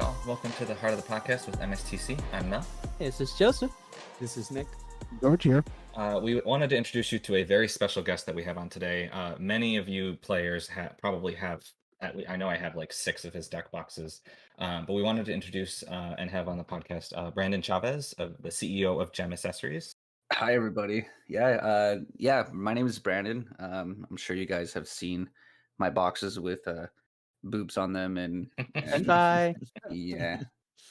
y'all. Welcome to the Heart of the Podcast with MSTC. I'm Mel. Hey, this is Joseph. This is Nick. George here. We wanted to introduce you to a very special guest that we have on today. Many of you players probably have, I know I have like 6 of his deck boxes, but we wanted to introduce and have on the podcast Brandon Chavez, the CEO of Gem Accessories. Hi, everybody. My name is Brandon. I'm sure you guys have seen my boxes with boobs on them, and Bye. yeah,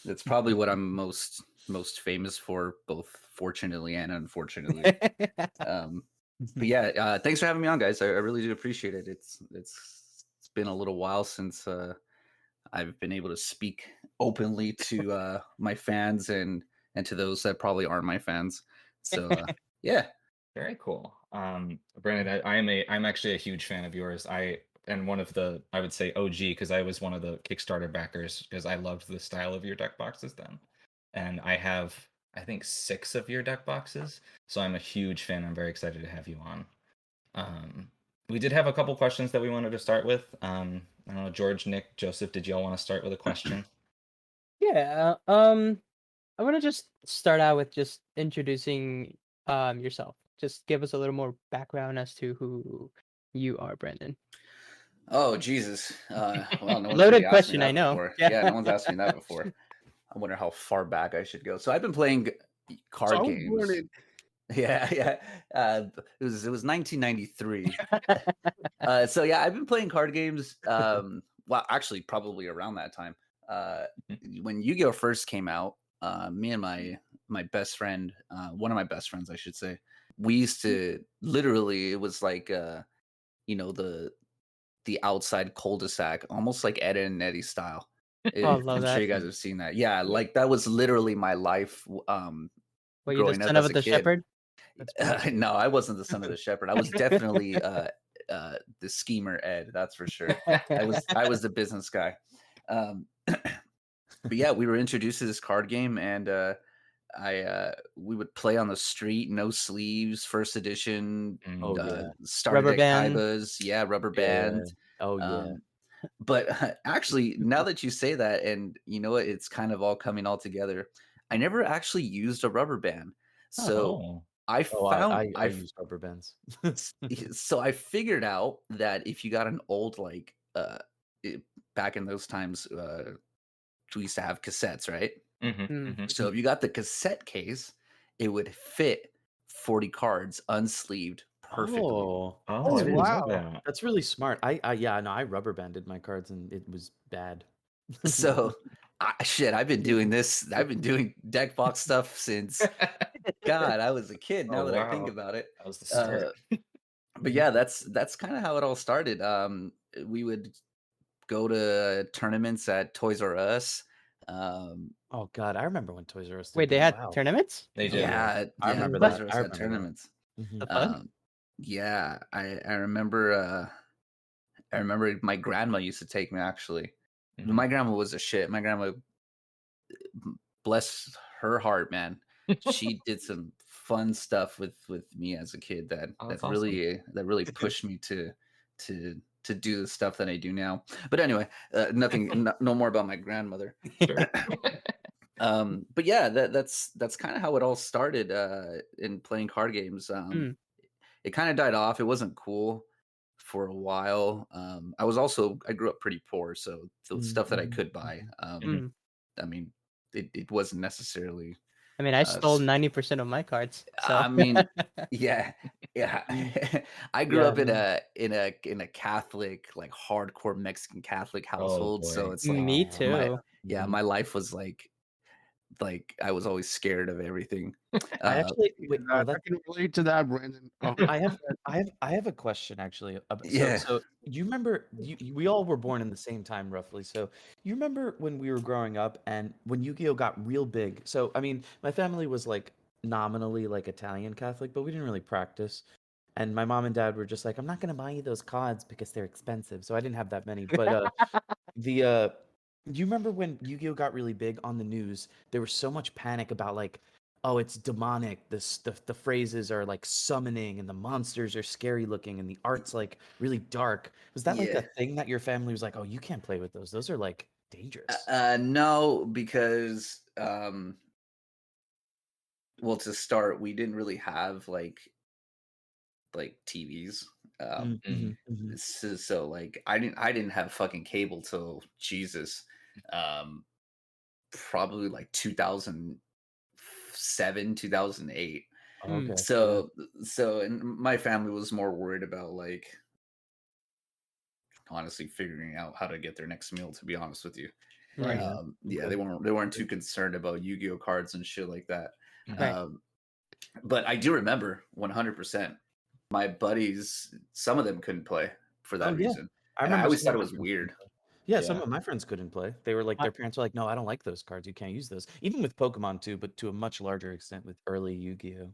that's probably what I'm most famous for, both fortunately and unfortunately. But yeah, thanks for having me on, guys. I really do appreciate it. It's been a little while since I've been able to speak openly to my fans and to those that probably aren't my fans. So yeah, very cool. Brandon, I'm actually a huge fan of yours. And one of the, I would say OG, because I was one of the Kickstarter backers because I loved the style of your deck boxes then. And I have, I think, 6 of your deck boxes. So I'm a huge fan. I'm very excited to have you on. We did have a couple questions that we wanted to start with. I don't know, George, Nick, Joseph, did y'all want to start with a question? Yeah. I want to just start out with just introducing yourself. Just give us a little more background as to who you are, Brandon. Oh, Jesus. Well, no one's Loaded really asked question, me that I know. before. Yeah. Yeah, no one's asked me that before. I wonder how far back I should go. So I've been playing card games. Yeah. It was 1993. So yeah, I've been playing card games. Well, actually, probably around that time. When Yu-Gi-Oh first came out, me and my best friend, one of my best friends, I should say, we used to literally. It was like the outside cul-de-sac, almost like Ed and Eddie style. I'm sure you guys have seen that. Yeah, like that was literally my life. Were you the son of the shepherd? No, I wasn't the son of the shepherd. I was definitely the schemer Ed. That's for sure. I was the business guy. But yeah, we were introduced to this card game, and we would play on the street, no sleeves, first edition. Started rubber at band. Chavez, yeah, rubber band. But actually, now that you say that, and you know it's kind of all coming all together. I never actually used a rubber band, so I used rubber bands. So I figured out that if you got an old back in those times, we used to have cassettes, right? So if you got the cassette case, it would fit 40 cards unsleeved perfectly. Wow. That's really smart. I rubber banded my cards and it was bad. So I've been doing this. I've been doing deck box stuff since God, I was a kid. Now that I think about it, that was the start. But yeah, that's kind of how it all started. We would go to tournaments at Toys R Us. Oh God, I remember when Toys R Us. Wait, they had tournaments? They did. Yeah, I remember Toys that. R Us had tournaments. Yeah, I remember. I remember my grandma used to take me. Actually, my grandma was a shit. My grandma, bless her heart, man. She did some fun stuff with me as a kid that really pushed me to do the stuff that I do now. But anyway, no more about my grandmother. But yeah, that's kind of how it all started in playing card games. It kind of died off. It wasn't cool for a while. I grew up pretty poor, so the stuff that I could buy, I mean, it wasn't necessarily. I mean, I stole 90% of my cards. So. I mean, yeah. I grew up in a Catholic, like hardcore Mexican Catholic household, so it's like me too. My life was like I was always scared of everything. I can relate to that, Brandon. I have a question actually. So you remember we all were born in the same time roughly. So you remember when we were growing up and when Yu-Gi-Oh got real big. So I mean, my family was like nominally like Italian Catholic, but we didn't really practice. And my mom and dad were just like, I'm not gonna buy you those cards because they're expensive. So I didn't have that many. But do you remember when Yu-Gi-Oh got really big on the news? There was so much panic about like, oh, it's demonic. The phrases are like summoning and the monsters are scary looking and the art's like really dark. Was that like a thing that your family was like, oh, you can't play with those? Those are like dangerous? No, because well, to start, we didn't really have like TVs. So like I didn't have fucking cable till Jesus, um, probably like 2007, 2008. Okay. So and my family was more worried about like honestly figuring out how to get their next meal, to be honest with you. Right. Yeah, they weren't too concerned about Yu-Gi-Oh cards and shit like that. Right. But I do remember 100%. My buddies, some of them couldn't play for that reason. I And I remember always some thought of it my was friends weird. couldn't play. Yeah, some of my friends couldn't play. They were like, I their parents were like, "No, I don't like those cards. You can't use those." Even with Pokemon too, but to a much larger extent with early Yu-Gi-Oh.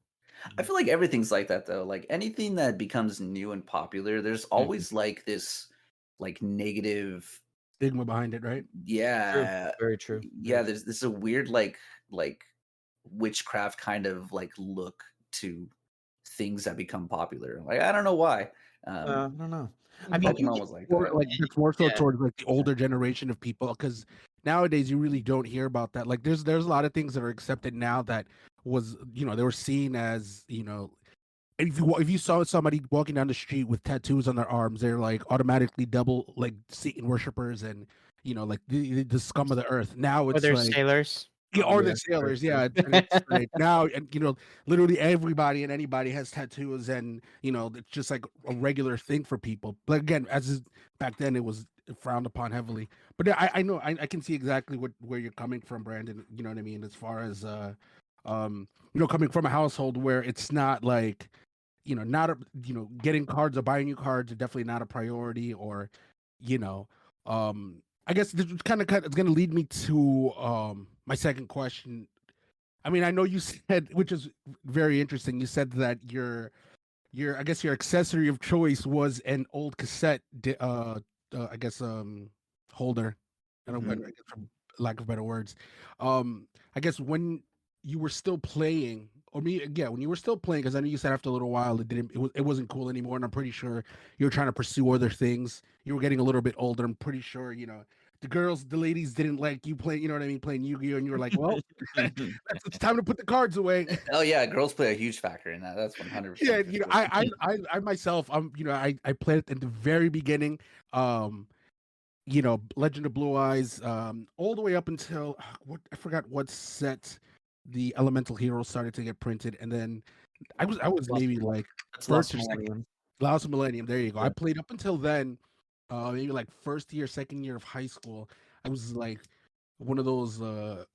I feel like everything's like that though. Like anything that becomes new and popular, there's always like this like negative Stigma behind it, right? True. yeah. Very true. Yeah, there's this a weird like witchcraft kind of like look to things that become popular. Like I don't know why. I don't know. I I mean, think Pokemon it's was like more that. like it's more so Yeah. towards like the older generation of people, because nowadays you really don't hear about that. Like there's a lot of things that are accepted now that was, you know, they were seen as, you know, if you saw somebody walking down the street with tattoos on their arms, they're like automatically double like Satan worshippers and, you know, like the scum of the earth. Now Or it's they're like sailors. yeah, or Yeah, the sailors, very yeah, and it's like now, and you know, literally everybody and anybody has tattoos, and you know, it's just like a regular thing for people. But again, back then, it was frowned upon heavily. But yeah, I know, I can see exactly where you're coming from, Brandon. You know what I mean? As far as you know, coming from a household where it's not like, you know, not a, you know, getting cards or buying new cards are definitely not a priority, or, you know, I guess this kind of it's going to lead me to my second question. I mean, I know you said, which is very interesting. You said that your I guess your accessory of choice was an old cassette I guess holder. I don't know, I guess for lack of better words. I guess when you were still playing, or me, yeah, when you were still playing, because I know you said after a little while it wasn't cool anymore, and I'm pretty sure you were trying to pursue other things. You were getting a little bit older. I'm pretty sure, you know, the ladies didn't like you playing, you know what I mean, playing Yu-Gi-Oh, and you were like, well, it's time to put the cards away. Oh yeah, girls play a huge factor in that. That's 100% Yeah, for you know, sure. I myself, you know, I played it in the very beginning. You know, Legend of Blue Eyes, all the way up until what I forgot what set the Elemental Heroes started to get printed, and then I was maybe like That's first Lost or second, Millennium. Lost Millennium. There you go. Yeah. I played up until then, maybe like first year, second year of high school. I was like one of those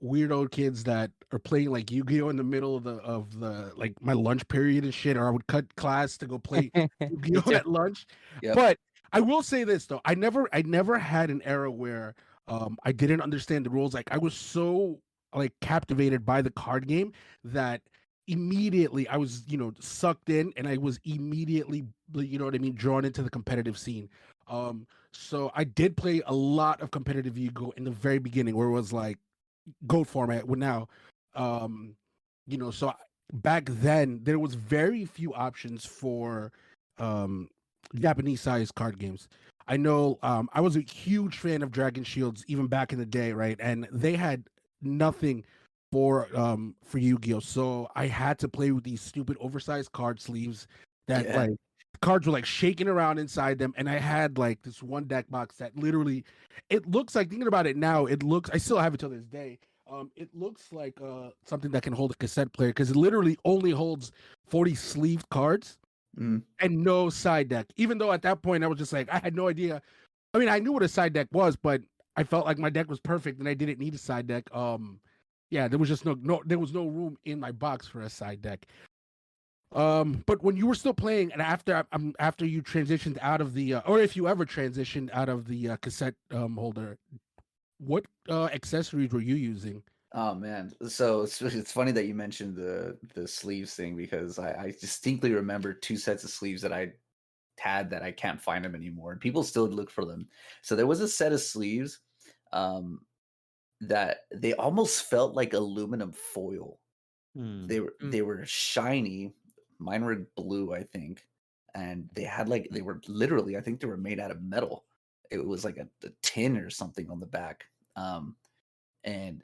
weirdo kids that are playing like Yu-Gi-Oh in the middle of the like my lunch period and shit, or I would cut class to go play Yu-Gi-Oh at lunch. Yep. But I will say this though, I never had an era where I didn't understand the rules. Like I was so like captivated by the card game that immediately I was, you know, sucked in, and I was immediately, you know what I mean, drawn into the competitive scene. So I did play a lot of competitive Yu-Gi-Oh in the very beginning, where it was like GOAT format. Well, now, um, you know, so back then there was very few options for um Japanese sized card games. I know I was a huge fan of Dragon Shields even back in the day, right? And they had nothing for Yu-Gi-Oh. So I had to play with these stupid oversized card sleeves that like cards were like shaking around inside them, and I had like this one deck box that literally, it looks like, thinking about it now, it looks, I still have it till this day. It looks like something that can hold a cassette player, because it literally only holds 40 sleeved cards and no side deck. Even though at that point I was just like, I had no idea. I mean, I knew what a side deck was, but I felt like my deck was perfect and I didn't need a side deck. Yeah, there was just there was no room in my box for a side deck. But when you were still playing, and after you transitioned out of the or if you ever transitioned out of the cassette holder, what accessories were you using? Oh man, so it's funny that you mentioned the sleeves thing, because I distinctly remember two sets of sleeves that I had that I can't find them anymore, and people still look for them. So there was a set of sleeves that they almost felt like aluminum foil. They were shiny. Mine were blue, I think, and they had like, they were literally, I think they were made out of metal. It was like a tin or something on the back. And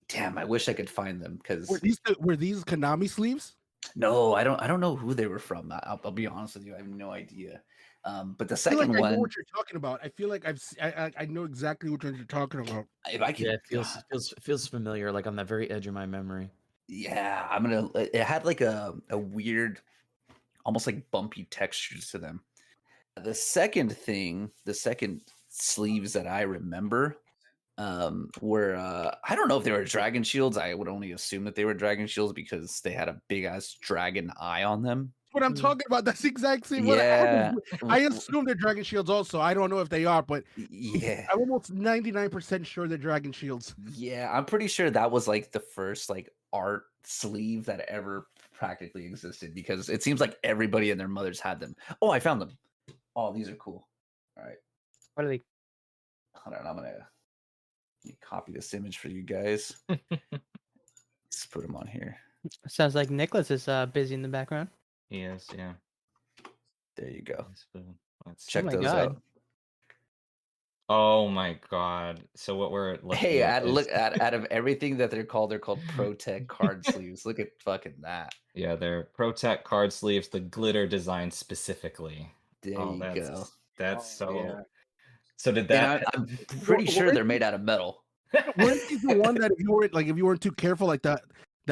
damn, I wish I could find them because were these Konami sleeves? no, I don't know who they were from. I'll be honest with you, I have no idea. But the I feel like second I know one, what you're talking about. I feel like I know exactly which ones you're talking about. if I could, Yeah, it feels familiar, like on the very edge of my memory. yeah, it had like a weird, almost like bumpy textures to them. The second sleeves that I remember were I don't know if they were dragon shields. I would only assume that they were dragon shields because they had a big ass dragon eye on them. What I'm talking about, that's the exact same one. Yeah. I assume they're dragon shields also. I don't know if they are, but Yeah, I'm almost 99% sure they're dragon shields. yeah, I'm pretty sure that was like the first like art sleeve that ever practically existed because it seems like everybody and their mothers had them. Oh, I found them. Oh, these are cool. All right. What are they? Hold on, I'm gonna copy this image for you guys. Let's put them on here. Sounds like Nicholas is busy in the background. He is, yeah. There you go. Let's Check my those God. out. Oh my god! So what we're looking Hey, at is... look at out of everything that they're called ProTech card sleeves. Look at fucking that. Yeah, they're ProTech card sleeves, the glitter design specifically. There you go. That's so. Yeah. So did And that? I'm pretty sure they're made out of metal. Weren't these the one that if you weren't too careful, like that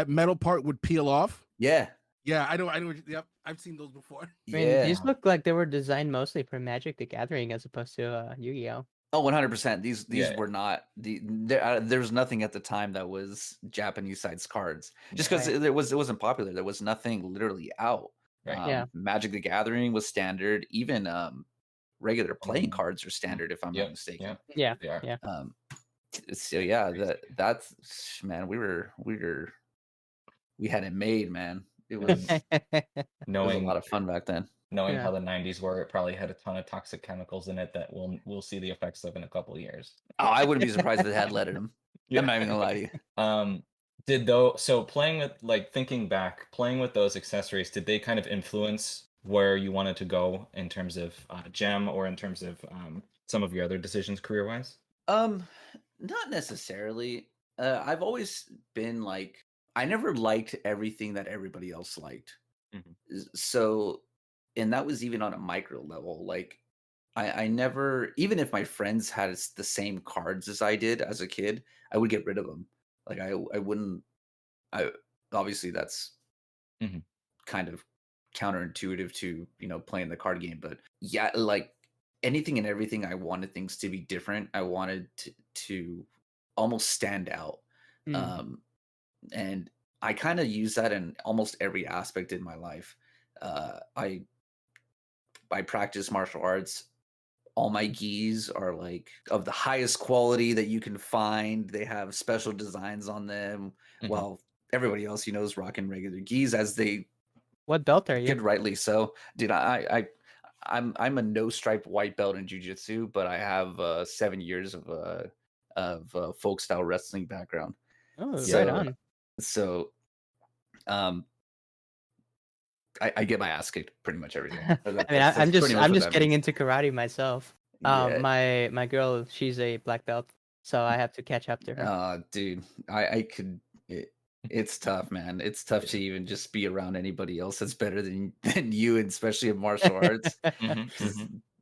metal part would peel off? Yeah. Yeah, I know. Yep, I've seen those before. I mean, these look like they were designed mostly for Magic the Gathering as opposed to Yu-Gi-Oh. Oh, 100%. These were not there's nothing at the time that was Japanese sides cards. Just because it wasn't popular. There was nothing literally out. Right. Magic the Gathering was standard. Even regular playing cards are standard, if I'm not mistaken. Yeah. So yeah, that's man, we had it made, man. It was a lot of fun back then. Knowing how the 90s were, it probably had a ton of toxic chemicals in it that we'll see the effects of in a couple of years. Oh, I wouldn't be surprised if it had lead in them. I'm not even gonna lie to you. So playing with, like, thinking back, playing with those accessories, did they kind of influence where you wanted to go in terms of gem or in terms of some of your other decisions career-wise? Not necessarily. I've always been like, I never liked everything that everybody else liked. So, and that was even on a micro level. Like, I never, even if my friends had the same cards as I did as a kid, I would get rid of them. Like, I wouldn't. Obviously that's kind of counterintuitive to playing the card game, but yeah, like anything and everything, I wanted things to be different. I wanted to almost stand out. And I kind of use that in almost every aspect in my life. I practice martial arts. All my gis are like of the highest quality that you can find. They have special designs on them. While everybody else, is rocking regular gis as they. What belt are you? Good, rightly so, dude. I'm a no stripe white belt in jiu-jitsu, but I have 7 years of folk style wrestling background. Oh, right on. So, I get my ass kicked pretty much every day. I mean, I'm just getting into karate myself. My girl, she's a black belt, so I have to catch up to her. Dude, I could. It's tough, man. It's tough to even just be around anybody else that's better than you, and especially in martial arts.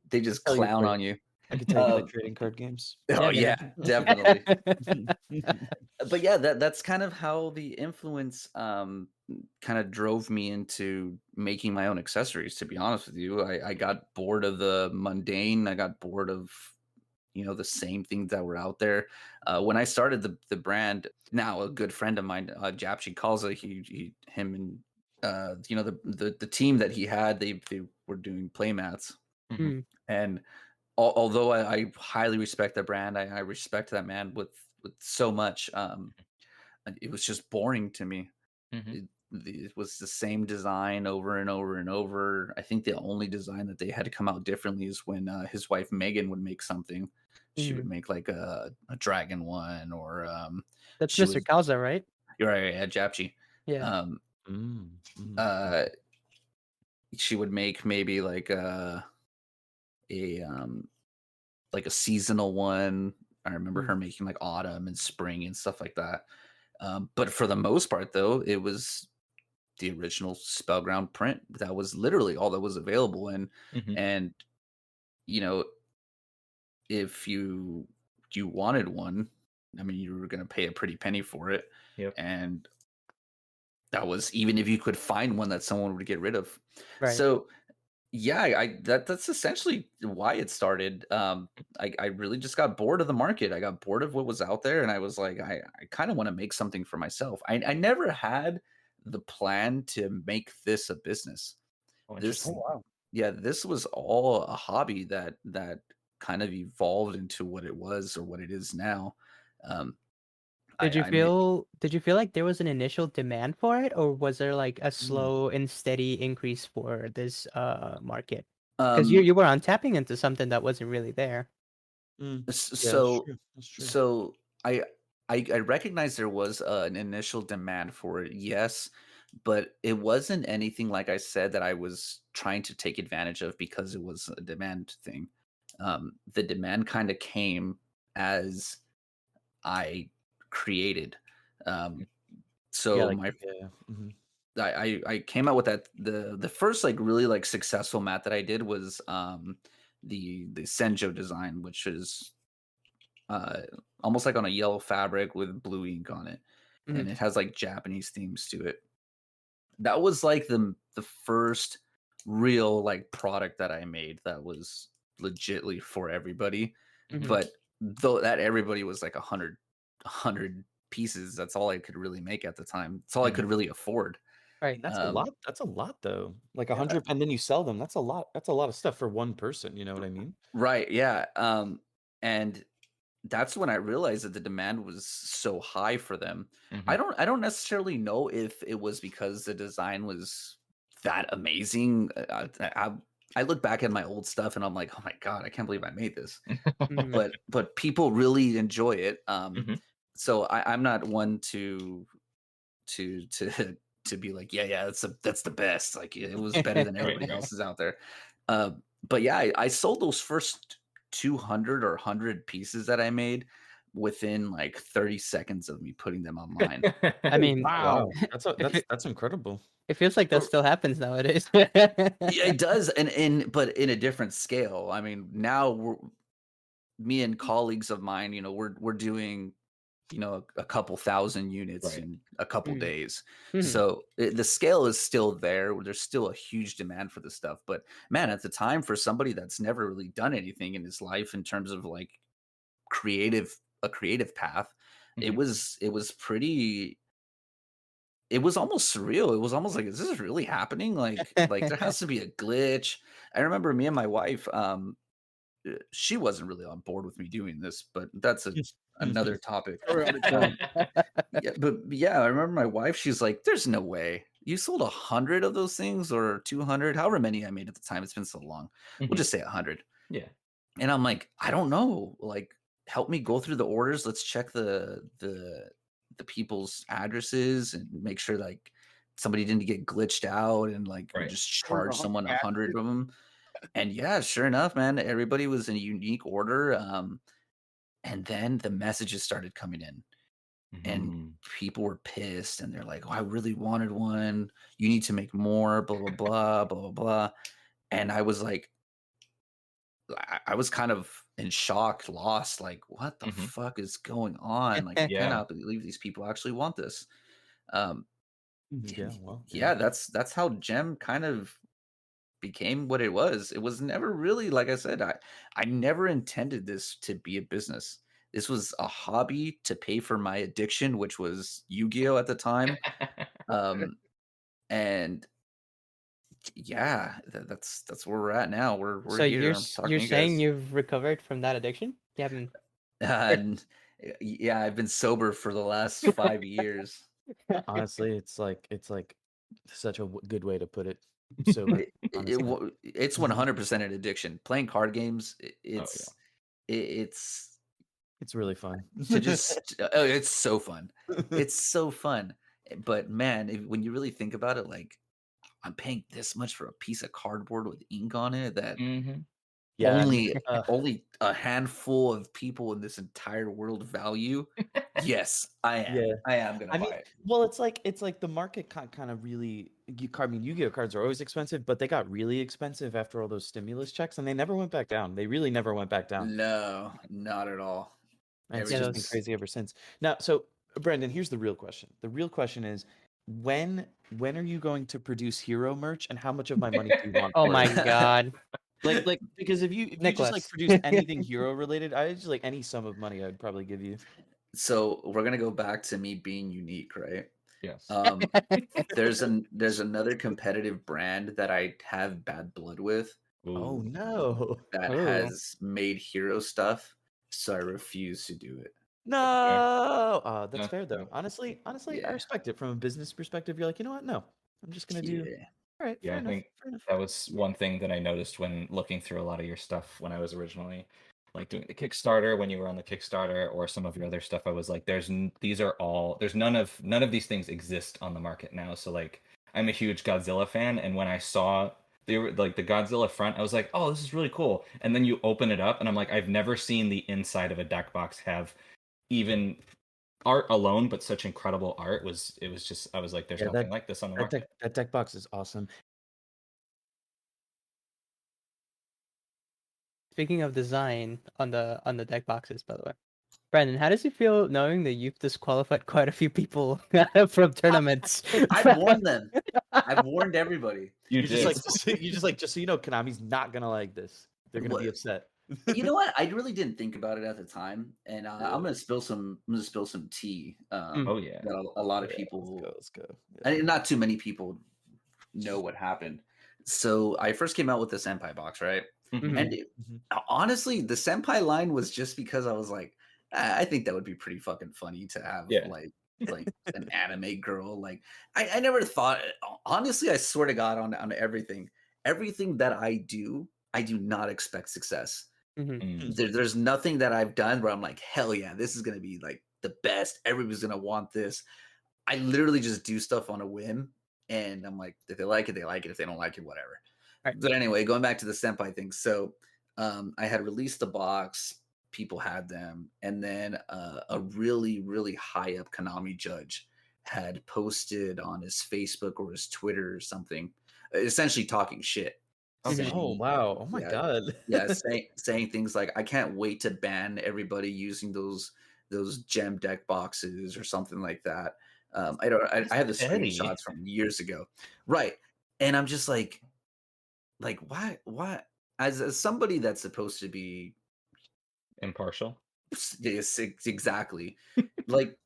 They just clown on you. I can tell you play trading card games. Oh yeah, definitely. But yeah, that's kind of how the influence kind of drove me into making my own accessories. To be honest with you, I got bored of the mundane. I got bored of the same things that were out there. When I started the brand, now a good friend of mine, Japchi Kalza, him and the team that he had, they were doing playmats, and although I highly respect the brand, I respect that man with so much. It was just boring to me. It was the same design over and over and over. I think the only design that they had to come out differently is when his wife Megan would make something. She would make like a dragon one, or that's Mr. Kalza, right? You're right, yeah, Japchi. Yeah. She would make maybe like a seasonal one. I remember her making like autumn and spring and stuff like that. But for the most part, though, it was the original Spellground print. That was literally all that was available. And you know, if you wanted one, I mean, you were going to pay a pretty penny for it. Yep. And that was even if you could find one that someone would get rid of. Right. So yeah, that's essentially why it started. I really just got bored of the market. I got bored of what was out there, and I was like, I kind of want to make something for myself. I never had the plan to make this a business. This, yeah, this was all a hobby that kind of evolved into what it was or what it is now. Did you feel like there was an initial demand for it, or was there like a slow and steady increase for this market? Because you were on tapping into something that wasn't really there. So I recognize there was an initial demand for it, yes, but it wasn't anything like I said that I was trying to take advantage of because it was a demand thing. The demand kind of came as I created. So I came out with that the first like really like successful mat that I did was the Senjo design, which is almost like on a yellow fabric with blue ink on it, and it has like Japanese themes to it. That was like the first real like product that I made that was legitly for everybody. But though that everybody was like 100 pieces, that's all I could really make at the time. It's all I could really afford. Right. That's a lot. That's a lot though. Like 100, and then you sell them. That's a lot. That's a lot of stuff for one person. You know what I mean? Right. Yeah. And that's when I realized that the demand was so high for them. I don't necessarily know if it was because the design was that amazing. I look back at my old stuff and I'm like, oh my God, I can't believe I made this. But people really enjoy it. So I'm not one to be like, yeah, that's the best. Like it was better than everybody else's out there. But yeah, I sold those first 200 or 100 pieces that I made within like 30 seconds of me putting them online. I mean, wow, that's incredible. It feels like that still happens nowadays. Yeah, it does, but in a different scale. I mean, now me and colleagues of mine, we're doing a couple thousand units in a couple days. So the scale is still there. There's still a huge demand for this stuff. But man, at the time, for somebody that's never really done anything in his life in terms of like a creative path, it was pretty. It was almost surreal. It was almost like, is this really happening? Like there has to be a glitch. I remember me and my wife. She wasn't really on board with me doing this, but that's another topic. Yeah, but yeah, I remember my wife. She's like, "There's no way you sold 100 of those things or 200, however many I made at the time. It's been so long. We'll just say 100." Yeah. And I'm like, I don't know. Like, help me go through the orders. Let's check the people's addresses and make sure like somebody didn't get glitched out and like we just charge someone 100 of them. And yeah, sure enough, man, everybody was in a unique order. And then the messages started coming in, and people were pissed, and they're like, "Oh, I really wanted one. You need to make more." Blah blah blah blah blah blah. And I was like, I was kind of in shock, lost. Like, what the fuck is going on? Like, I cannot believe these people actually want this. That's how Gem kind of became what it was. It was never really, like I said, I never intended this to be a business. This was a hobby to pay for my addiction, which was Yu-Gi-Oh at the time. And yeah, that's where we're at now. We're so here. You're saying you've recovered from that addiction? You haven't. Yeah, I've been sober for the last 5 years. Honestly, it's like such a good way to put it. So it's 100% an addiction. Playing card games, it's really fun to just it's so fun. It's so fun. But man, when you really think about it, like I'm paying this much for a piece of cardboard with ink on it that Yeah, only a handful of people in this entire world value. Yes, I am. Yeah. I am gonna buy it. Well, it's like the market kind of really. Yu-Gi-Oh cards are always expensive, but they got really expensive after all those stimulus checks, and they never went back down. They really never went back down. No, not at all. And it's just been crazy ever since. Now, so Brendan, here's the real question. The real question is, when are you going to produce hero merch, and how much of my money do you want? Oh my god. Like because if you just like produce anything hero related, I just like any sum of money I'd probably give you. So we're gonna go back to me being unique, right? Yes. There's another competitive brand that I have bad blood with. Oh no. That has made hero stuff, so I refuse to do it. No. That's fair though. Honestly, I respect it from a business perspective. You're like, you know what? No, I'm just gonna do. All right. Yeah, I think that was one thing that I noticed when looking through a lot of your stuff when I was originally like doing the Kickstarter, when you were on the Kickstarter, or some of your other stuff. I was like, there's none of these things exist on the market now. So like, I'm a huge Godzilla fan, and when I saw they were like the Godzilla front, I was like, oh, this is really cool. And then you open it up, and I'm like, I've never seen the inside of a deck box have even art alone, but such incredible art. It was just, I was like, there's nothing like this on the market. That deck box is awesome. Speaking of design on the deck boxes, by the way, Brandon, how does it feel knowing that you've disqualified quite a few people from tournaments? I've warned them. I've warned everybody. Just so you know, Konami's not gonna like this. They're gonna be upset. You know what? I really didn't think about it at the time, and I'm gonna spill some tea. Oh yeah, that a lot of people. Let's go. I mean, not too many people know what happened. So I first came out with the Senpai box, right? And honestly, the Senpai line was just because I was like, I think that would be pretty fucking funny to have like an anime girl. Like I never thought. Honestly, I swear to God, on everything that I do not expect success. There's nothing that I've done where I'm like, hell yeah, this is gonna be like the best. Everybody's gonna want this. I literally just do stuff on a whim, and I'm like, if they like it, they like it. If they don't like it, whatever. Right. But anyway, going back to the Senpai thing. So I had released the box, people had them, and then a really, really high up Konami judge had posted on his Facebook or his Twitter or something, essentially talking shit. Oh wow! Oh my god! Yeah, saying things like, "I can't wait to ban everybody using those gem deck boxes" or something like that. I have the screenshots from years ago, right? And I'm just like why? As somebody that's supposed to be impartial, yes, exactly. Like,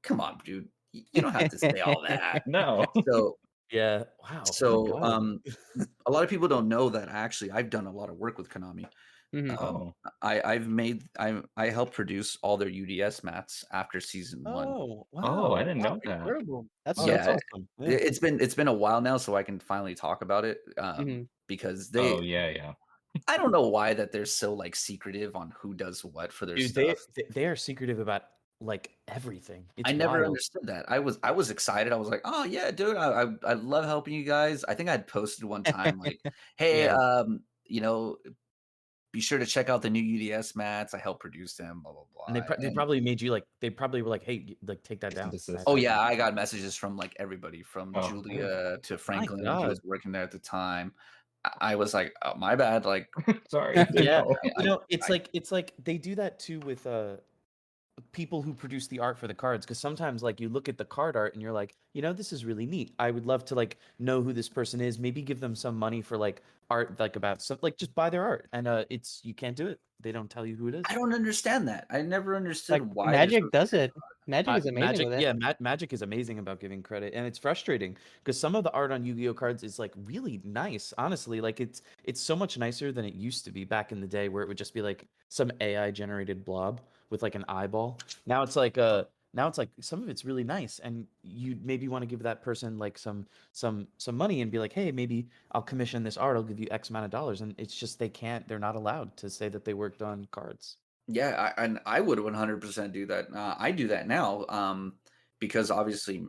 come on, dude, you don't have to say all that. No. So. Yeah. Wow. So, a lot of people don't know that I've done a lot of work with Konami. I helped produce all their UDS mats after season 1. Oh, wow. Oh, I didn't know that. Incredible. That's awesome. Yeah. It's been a while now, so I can finally talk about it. Because they. Oh yeah. I don't know why that they're so like secretive on who does what for their stuff. They are secretive about like everything. I never understood that. I was excited. I was like, oh yeah, dude, I love helping you guys. I think I'd posted one time like, hey, be sure to check out the new UDS mats. I helped produce them, blah blah blah. And they probably made you like, they probably were like, hey, like take that down. Oh yeah, I got messages from like everybody, from Julia to Franklin, who was working there at the time. I was like, oh, my bad, like sorry. Yeah, it's like they do that too with people who produce the art for the cards, because sometimes like you look at the card art and you're like, this is really neat. I would love to like know who this person is, maybe give them some money for like art, like about stuff, like just buy their art. And you can't do it. They don't tell you who it is. I don't understand that. I never understood why Magic does it. Magic is amazing with it. Yeah, Magic is amazing about giving credit, and it's frustrating because some of the art on Yu-Gi-Oh cards is like really nice. Honestly, like it's so much nicer than it used to be back in the day, where it would just be like some AI generated blob with like an eyeball. Now it's like some of it's really nice, and you maybe want to give that person like some money and be like, hey, maybe I'll commission this art, I'll give you X amount of dollars. And it's just they're not allowed to say that they worked on cards. Yeah, I would 100% do that. I do that now, because obviously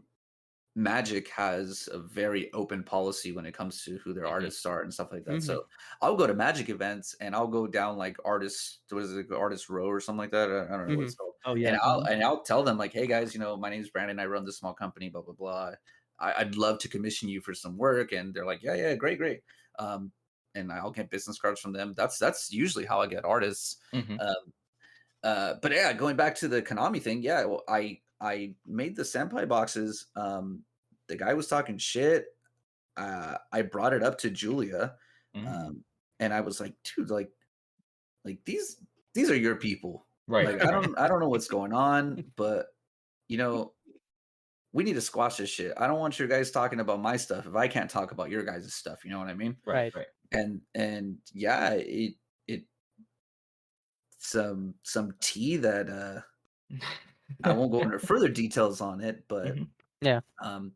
Magic has a very open policy when it comes to who their artists are and stuff like that. Mhm. So I'll go to Magic events and I'll go down like what is it, artist row or something like that. I don't know what it's Mhm. called. Oh And yeah. I'll tell them like, hey guys, my name's Brandon. I run this small company. Blah blah blah. I'd love to commission you for some work. And they're like, yeah, great, great. And I'll get business cards from them. That's usually how I get artists. Mhm. But yeah, going back to the Konami thing, yeah, well, I made the senpai boxes. The guy was talking shit. I brought it up to Julia, Mm. and I was like, dude, like these are your people. Right. Like I don't know what's going on, but you know, we need to squash this shit. I don't want your guys talking about my stuff if I can't talk about your guys' stuff. You know what I mean? Right. Right. Right. And yeah, it some tea that I won't go into further details on it, but Mhm. Yeah.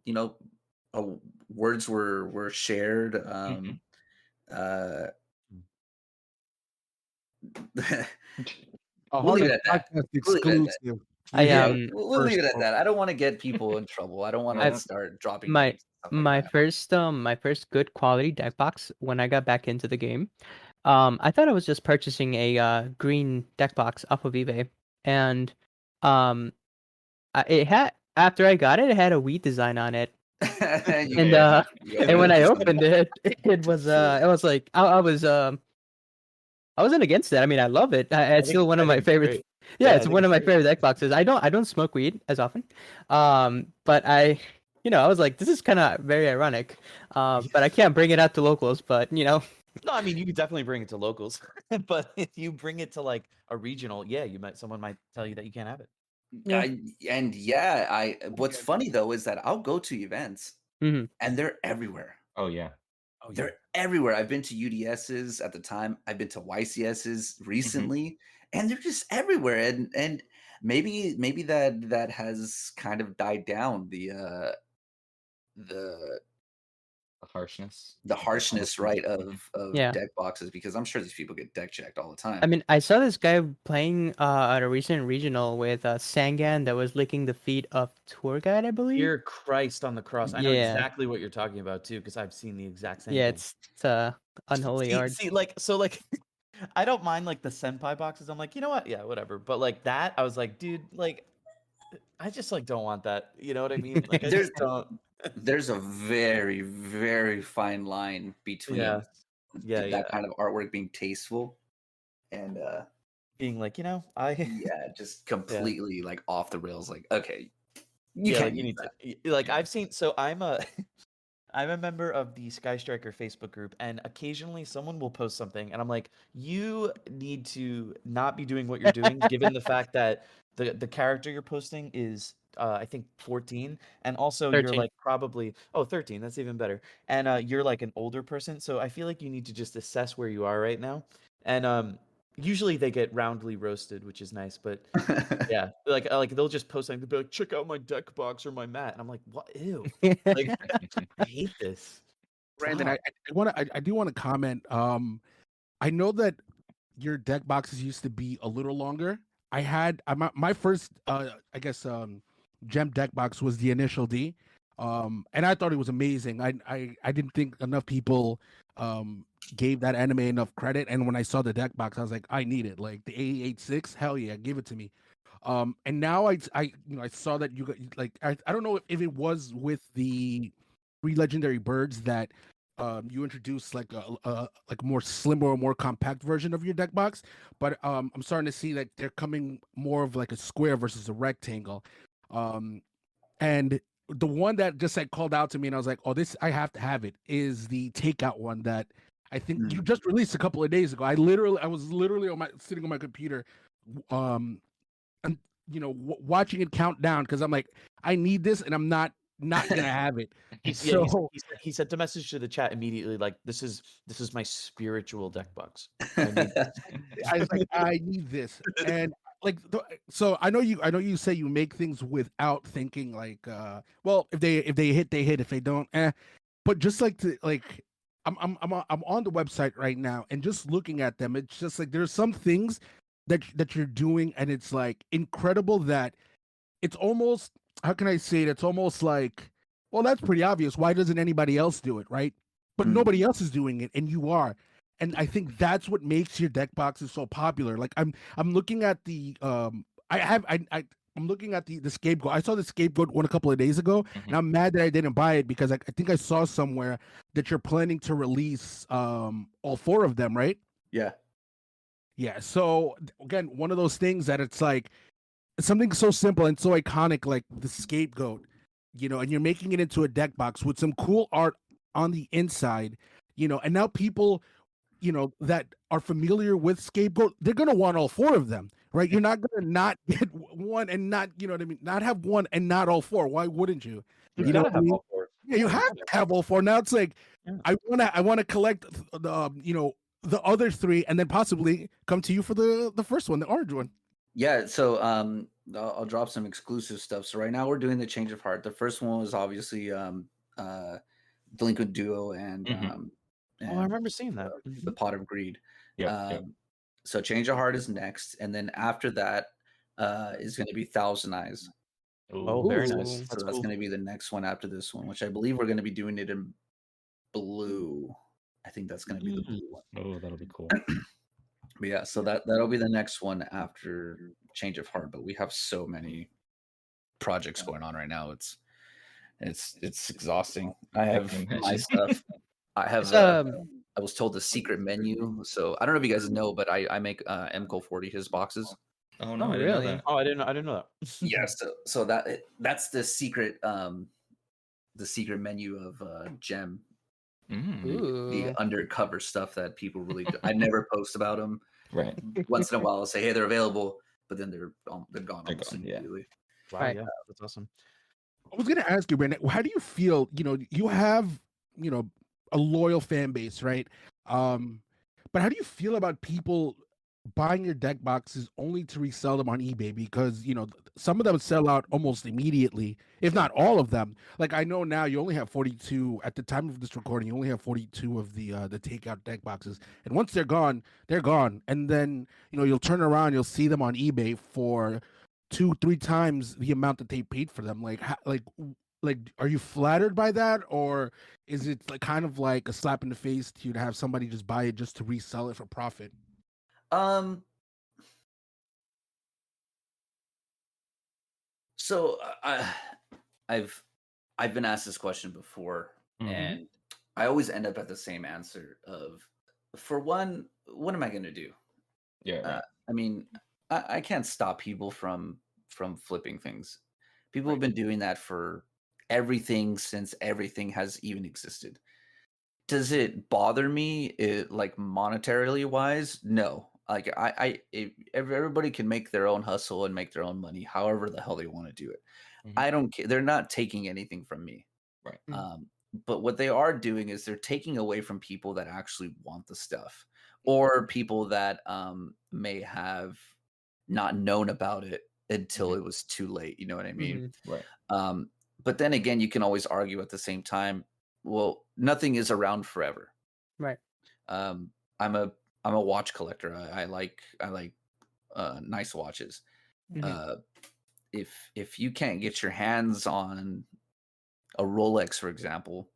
you know, words were shared. Mhm. Uh, A we'll leave it Harlem at that. podcast We'll leave it at that. exclusive. I Yeah, Yeah, we'll leave first it at quote. that. I don't want to get people in trouble. I don't want to I start dropping my names and stuff like that. my first good quality deck box when I got back into the game. I thought I was just purchasing a green deck box off of eBay, and um, it had after I got it, it had a Wii design on it, You and guys, you guys and when better I keep opened it, it was like I wasn't against it. I mean, I love it. It's still one of my it's favorite. great. Yeah, Yeah, I it's think one of it's my great. favorite deck boxes. I don't smoke weed as often, but I was like, this is kind of very ironic. But I can't bring it out to locals. But No, I mean, you could definitely bring it to locals, but if you bring it to like a regional, yeah, someone might tell you that you can't have it. yeah. What's funny though is that I'll go to events Mhm. and they're everywhere. Oh yeah. Oh yeah. They're everywhere. I've been to UDSs at the time. I've been to YCSs Mhm. recently, and they're just everywhere. And maybe that has kind of died down the The harshness. the harshness, right, Mhm. of Yeah. deck boxes because I'm sure these people get deck checked all the I time. mean, I saw this guy playing at a recent regional with Sangan that was licking the feet of tour guide, I believe. Dear Christ on the cross. I know Yeah. exactly what you're talking about too, because I've seen the exact same Yeah, thing. it's unholy hard. See, I don't mind like the senpai boxes. I'm like, you know what? Yeah, whatever. But like that, I was like, dude, like, I just like don't want that. You know what I mean? Like, I There's just don't. there's a very, very fine line between Yeah. that kind of artwork being tasteful and Being like, yeah, just completely like off the rails. Like, okay, you yeah, can't like you use need that. to like I've seen. So I'm a I'm a member of the Sky Striker Facebook group, and occasionally someone will post something, and I'm like, you need to not be doing what you're doing, given the fact that the character you're posting is I think 14, and also you're 13. like probably 13. That's even better, and you're like an older person, so I feel like you need to just assess where you are right now, and usually they get roundly roasted, which is nice, but yeah, like they'll just post something, they'll be like, check out my deck box or my mat, and I'm like, what? Ew, like. I hate this. Brandon, Stop. I do want to comment. I know that your deck boxes used to be a little longer. My first I guess gem deck box was the initial D. And I thought it was amazing. I didn't think enough people gave that anime enough credit. And when I saw the deck box, I was like, I need it. Like the 886, hell yeah, give it to me. And now I saw that you got like I don't know if it was with the 3 legendary birds that you introduced like a more slimmer or more compact version of your deck box, but I'm starting to see that they're coming more of like a square versus a rectangle. And the one that just like called out to me and I was like, oh, this I have to have it is the takeout one that I think you just released a couple of days ago. I was literally sitting on my computer and watching it count down because I'm like, I need this and I'm not gonna have it. So he sent a message to the chat immediately, like, this is my spiritual deck box. I need I was like, I need this. And like so I know you say you make things without thinking like well, if they hit, they hit. If they don't, but just like to like I'm on the website right now and just looking at them, it's just like there's some things that you're doing and it's like incredible that it's almost, how can I say it? It's almost like Well, that's pretty obvious. Why doesn't anybody else do it, right? But nobody else is doing it, and you are. And I think that's what makes your deck boxes so popular. Like I'm looking at the I'm looking at the scapegoat. I saw the scapegoat one a couple of days ago, and I'm mad that I didn't buy it because I think I saw somewhere that you're planning to release all 4 of them, right? Yeah. Yeah. So again, one of those things that it's like something so simple and so iconic, like the scapegoat, and you're making it into a deck box with some cool art on the inside, and now people, that are familiar with scapegoat, they're gonna want all 4 of them, right? You're not gonna not get one and not, you know what I mean, not have one and not all 4. Why wouldn't you? You gotta have all 4. Yeah, you have to have all 4. Now it's like I wanna collect the the other 3 and then possibly come to you for the first one, the orange one. Yeah, so I'll drop some exclusive stuff. So right now we're doing the Change of Heart. The first one was obviously Delinquent Duo and I remember seeing that. The Pot of Greed. Yeah. So Change of Heart is next, and then after that is going to be Thousand Eyes. Oh, very nice. So that's going to be the next one after this one, which I believe we're going to be doing it in blue. I think that's going to be the blue one. Oh, that'll be cool. But yeah, so that'll be the next one after Change of Heart. But we have so many projects going on right now. It's exhausting. I have my stuff. I have I was told the secret menu. So I don't know if you guys know, but I make MCO 40 his boxes. Oh no, I didn't know that. Oh, I didn't know that. Yeah, so that's the secret menu of Gem. The undercover stuff that people really do. I never post about them. Right. Once in a while I'll say, hey, they're available, but then they're gone almost immediately. Wow, right. Yeah, that's awesome. I was gonna ask you, Brandon, how do you feel? You have a loyal fan base, right? But how do you feel about people buying your deck boxes only to resell them on eBay? Because some of them sell out almost immediately, if not all of them. Like I know now you only have 42 at the time of this recording. You only have 42 of the takeout deck boxes, and once they're gone, they're gone. And then you'll turn around, you'll see them on eBay for 2-3 times the amount that they paid for them. Like are you flattered by that, or is it kind of like a slap in the face to you to have somebody just buy it just to resell it for profit? So I've been asked this question before, and I always end up at the same answer of, for one, what am I going to do? Yeah. Right. I mean, I can't stop people from flipping things. People have been doing that for everything since everything has even existed. Does it bother me, like monetarily wise? No. Like everybody can make their own hustle and make their own money, however the hell they want to do it. I don't care. They're not taking anything from me. Right. But what they are doing is they're taking away from people that actually want the stuff, or people that may have not known about it until it was too late. You know what I mean? Right. But then again, you can always argue at the same time, well, nothing is around forever. Right. I'm a watch collector. I like nice watches. If you can't get your hands on a Rolex, for example,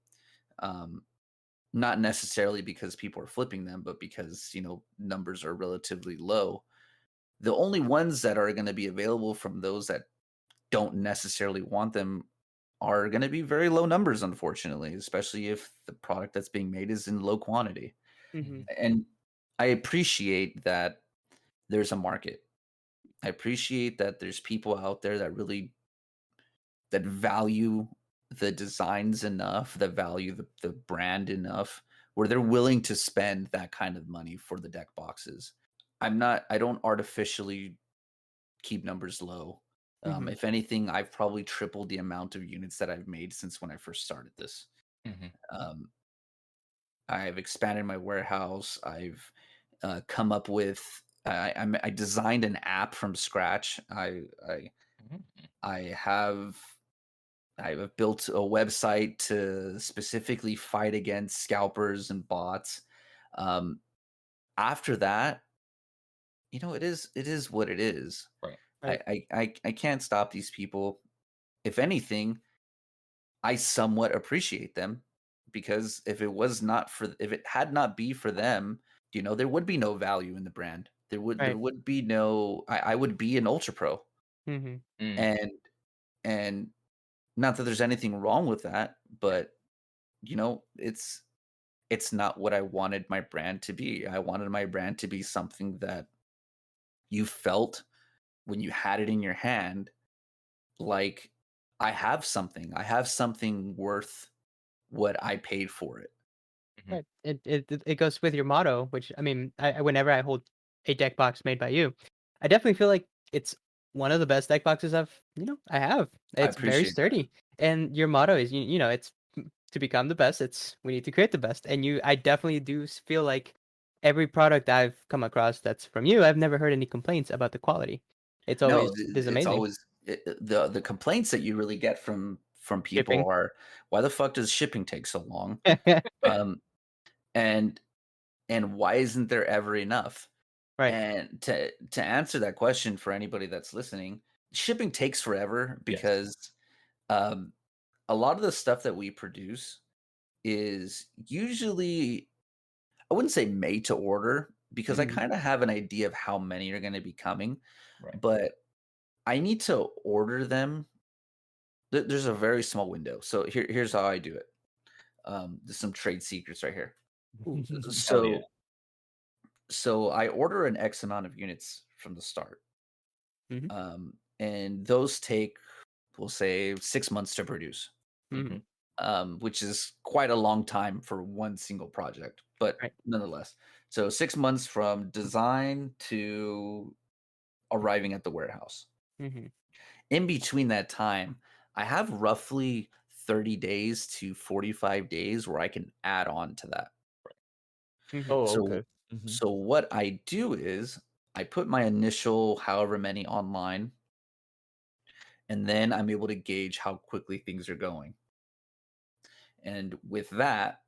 not necessarily because people are flipping them, but because numbers are relatively low, the only ones that are going to be available from those that don't necessarily want them are going to be very low numbers, unfortunately, especially if the product that's being made is in low quantity. And I appreciate that there's a market. I appreciate that there's people out there that value the designs enough, that value the brand enough, where they're willing to spend that kind of money for the deck boxes. I don't artificially keep numbers low. If anything, I've probably tripled the amount of units that I've made since when I first started this. I've expanded my warehouse. I've come up with. I designed an app from scratch. I've built a website to specifically fight against scalpers and bots. After that, it is what it is. Right. I can't stop these people. If anything, I somewhat appreciate them because if it had not be for them, there would be no value in the brand. There Right. would be no I would be an ultra pro. Mm-hmm. And and not that there's anything wrong with that, but it's not what I wanted my brand to be. I wanted my brand to be something that you felt when you had it in your hand, like I have something. I have something worth what I paid for it. Right. It goes with your motto, which I mean, whenever I hold a deck box made by you, I definitely feel like it's one of the best deck boxes I have. I It's very appreciate that. sturdy, and your motto is it's to become the best. We need to create the best, and I definitely do feel like every product I've come across that's from you, I've never heard any complaints about the quality. It's No, always this it's amazing. always the complaints that you really get from people Shipping. are, why the fuck does shipping take so long? Um, and why isn't there ever enough? Right. And to answer that question for anybody that's listening, shipping takes forever Yes. because um, a lot of the stuff that we produce is usually, I wouldn't say made to order because I Mhm. kind of have an idea of how many are going to be coming, Right. but I need to order them. There's a very small window. So here's how I do it. There's some trade secrets right here. Ooh. Hell yeah. So I order an X amount of units from the start. Mhm. And those take, we'll say, 6 months to produce, Mhm. which is quite a long time for one single project, but Right. nonetheless. So 6 months from design to arriving at the warehouse. Mhm. In between that time, I have roughly 30 days to 45 days where I can add on to that. Mhm. Oh, So okay. Mhm. so what I do is I put my initial however many online, and then I'm able to gauge how quickly things are going. And with that,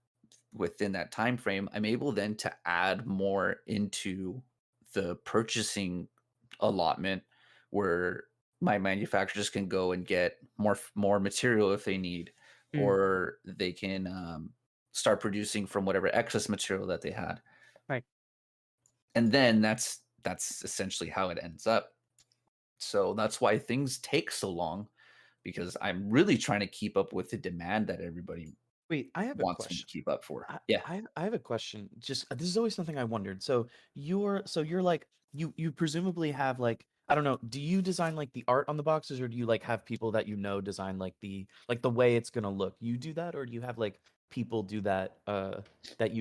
within that time frame, I'm able then to add more into the purchasing allotment where my manufacturers can go and get more material if they need, Mm. or they can start producing from whatever excess material that they had. Right. And then that's essentially how it ends up. So that's why things take so long, because I'm really trying to keep up with the demand that everybody Wait, I have a wants me to question. keep up for. I Yeah. I have a question. Just this is always something I wondered. So you're like you presumably have like I don't know. Do you design like the art on the boxes, or do you like have people that design like the way it's gonna look? You do that, or do you have like people do that that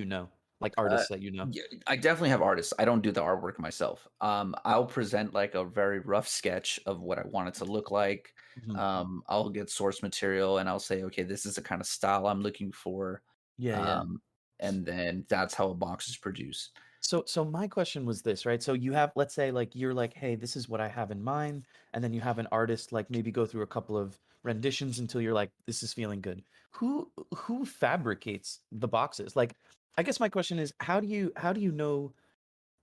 like Uh, artists that you know? yeah, I definitely have artists. I don't do the artwork myself. I'll present like a very rough sketch of what I want it to look like. Mhm. I'll get source material and I'll say, okay, this is the kind of style I'm looking for. Yeah, yeah. Um, and then that's how a box is produced. So my question was this, right? So you have, let's say, like you're like, hey, this is what I have in mind, and then you have an artist like maybe go through a couple of renditions until you're like, this is feeling good. Who fabricates the boxes? Like, I guess my question is, how do you know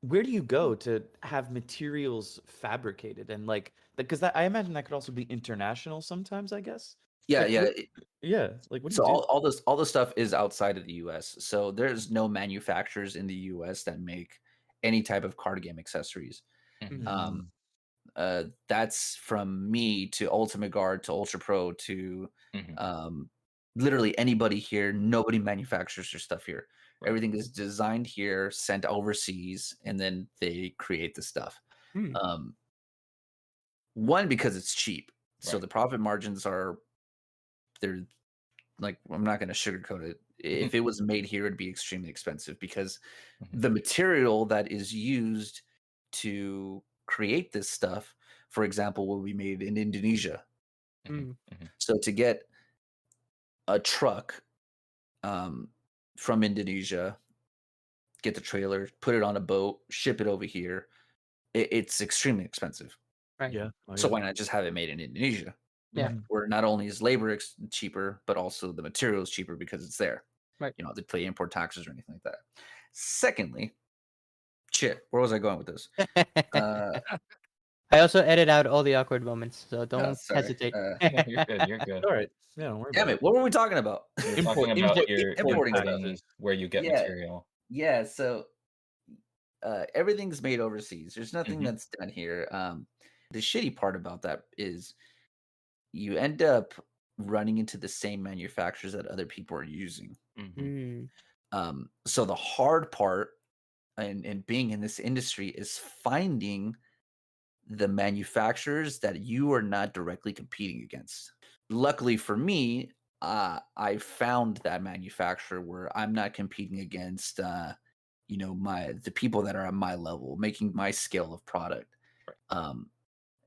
where do you go to have materials fabricated and like because that I imagine that could also be international sometimes, I guess. Yeah, Like yeah. what? Yeah, like what do you So do? all this stuff is outside of the US. So there's no manufacturers in the US that make any type of card game accessories. Mhm. Um, Mm, that's from me to Ultimate Guard to Ultra Pro to Mhm. um, literally anybody here. Nobody manufactures their stuff here. Right. Everything is designed here, sent overseas, and then they create the stuff. Mm. Um, one, because it's cheap, so Right. the profit margins are, they're like, I'm not going to sugarcoat it. If it was made here, it'd be extremely expensive because Mhm. the material that is used to create this stuff, for example, will be made in Indonesia. Mhm. Mm. Mhm. So to get a truck um, from Indonesia, get the trailer, put it on a boat, ship it over here, it's extremely expensive. Right. yeah. Oh So yeah. why not just have it made in Indonesia, Yeah. Mhm. where not only is labor cheaper, but also the material is cheaper because it's there. Right. You know, they pay import taxes or anything like that. Secondly, shit, where was I going with this? Uh, I also edit out all the awkward moments, so don't sorry. hesitate. No, you're good. You're good. All right. Yeah, don't worry Damn about it! What were we talking about? We were Import, talking about import, your importing stuff. importing where you get Yeah. material. Yeah, so everything's made overseas. There's nothing Mhm. that's done here. The shitty part about that is you end up running into the same manufacturers that other people are using. Mhm. So the hard part in being in this industry is finding the manufacturers that you are not directly competing against. Luckily for me, I found that manufacturer where I'm not competing against the people that are at my level, making my scale of product.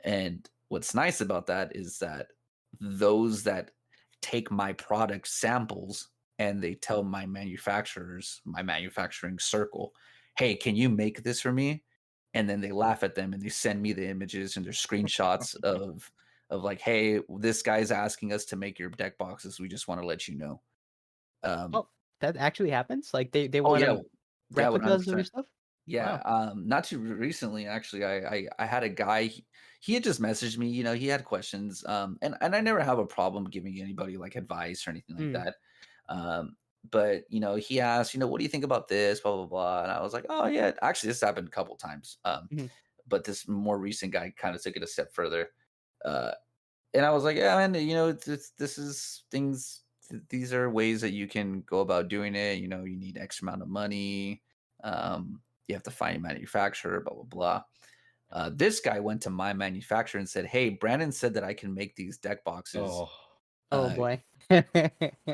And what's nice about that is that those that take my product samples and they tell my manufacturers, my manufacturing circle, hey, can you make this for me? And then they laugh at them and they send me the images and their screenshots of like, hey, this guy's asking us to make your deck boxes. We just want to let you know. Oh, that actually happens? Like they Oh want yeah, to replicas of your 100%. stuff? Yeah, Wow. not too recently, actually, I had a guy. He had just messaged me. He had questions. And I never have a problem giving anybody like advice or anything like Mm. that. But he asked, what do you think about this? Blah blah blah. And I was like, oh yeah, actually, this happened a couple times. Mhm. But this more recent guy kind of took it a step further. Uh, and I was like, yeah, man, this is things. These are ways that you can go about doing it. You need X amount of money. You have to find a manufacturer, blah blah blah. This guy went to my manufacturer and said, "Hey, Brandon said that I can make these deck boxes. Oh. Oh Uh, boy.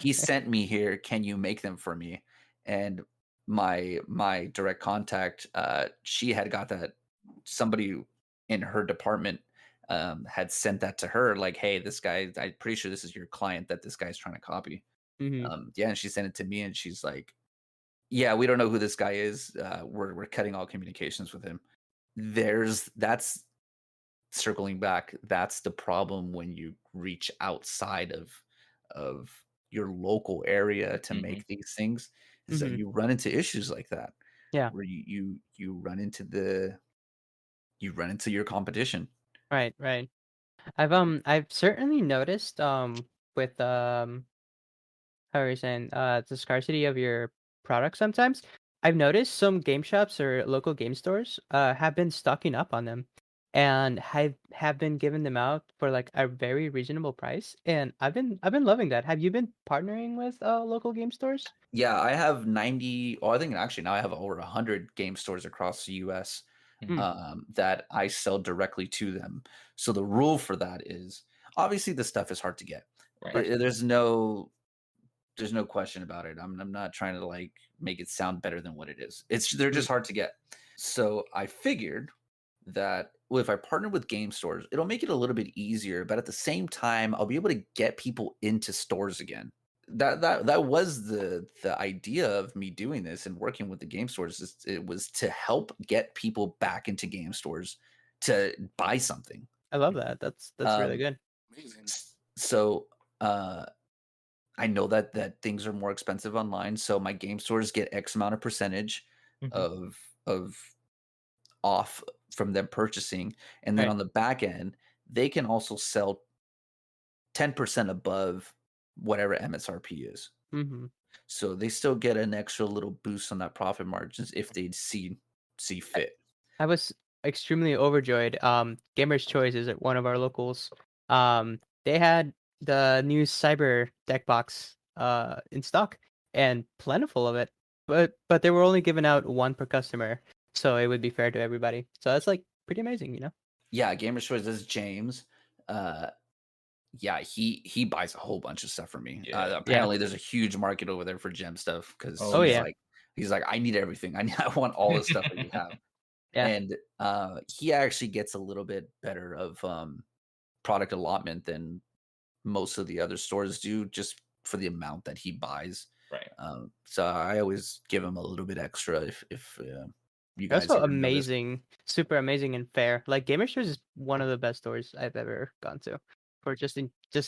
he sent me here. Can you make them for me?" And my direct contact, she had got that somebody in her department had sent that to her, like, "Hey, this guy, I'm pretty sure this is your client that this guy's trying to copy." Mhm. Yeah, and she sent it to me, and she's like, "Yeah, we don't know who this guy is. We're cutting all communications with him." That's circling back. That's the problem when you reach outside of your local area to Mhm. make these things, is that Mhm. you run into issues like that Yeah. where you run into your competition. Right, right. I've certainly noticed with how are you saying the scarcity of your product sometimes. I've noticed some game shops or local game stores have been stocking up on them and have been giving them out for like a very reasonable price. And I've been loving that. Have you been partnering with local game stores? Yeah, I have 90, I think actually now I have over 100 game stores across the US Mm. that I sell directly to them. So the rule for that is obviously the stuff is hard to get. Right. There's no question about it. I'm not trying to like make it sound better than what it is. They're Mm. just hard to get. So I figured that, well, if I partner with game stores, it'll make it a little bit easier, but at the same time, I'll be able to get people into stores again. That was the idea of me doing this and working with the game stores. It was to help get people back into game stores to buy something. I love that. That's really Um, good. Amazing. so I know that things are more expensive online, so my game stores get X amount of percentage Mhm. of off from them purchasing, and then Right. on the back end, they can also sell 10% above whatever MSRP is. Hmm. So they still get an extra little boost on that profit margins if they see fit. I was extremely overjoyed. Gamer's Choice is one of our locals. They had the new Cyber deck box in stock and plentiful of it, but they were only giving out one per customer, so it would be fair to everybody. So that's like pretty amazing, you know. Yeah, Gamer Choice is James. Uh, yeah, he buys a whole bunch of stuff from me. Yeah. Yeah. Apparently, there's a huge market over there for gem stuff because Oh, Oh he's yeah. yeah. like I need everything. I want all the stuff that you have. Yeah. And he actually gets a little bit better of product allotment than most of the other stores do, just for the amount that he buys. Right. So I always give him a little bit extra if you That's guys so ever notice. amazing, super amazing and fair. Like Gamer's Choice is one of the best stores I've ever gone to for just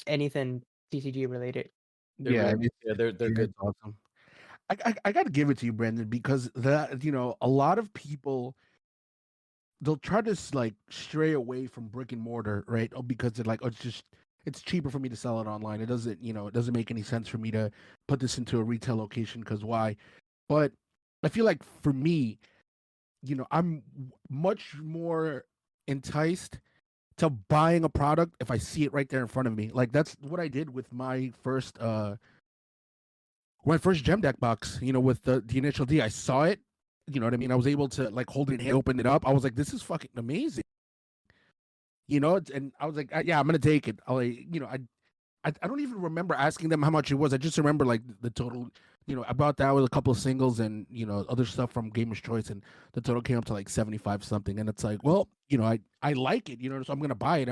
anything TCG related. They're Yeah, really Yeah, they're it's good. awesome. I got to give it to you, Brandon, because a lot of people they'll try to like stray away from brick and mortar, right? Because they're like, oh, it's cheaper for me to sell it online. It doesn't, it doesn't make any sense for me to put this into a retail location because why? But I feel like for me, I'm much more enticed to buying a product if I see it right there in front of me. Like that's what I did with my first gem deck box, with the initial D. I saw it, you know what I mean? I was able to like hold it and open it up. I was like, this is fucking amazing. And I was like, yeah, I'm gonna take it. I don't even remember asking them how much it was. I just remember like the total. I bought that with a couple of singles and other stuff from Gamer's Choice, and the total came up to like 75 something. And it's like, well, I like it, so I'm gonna buy it.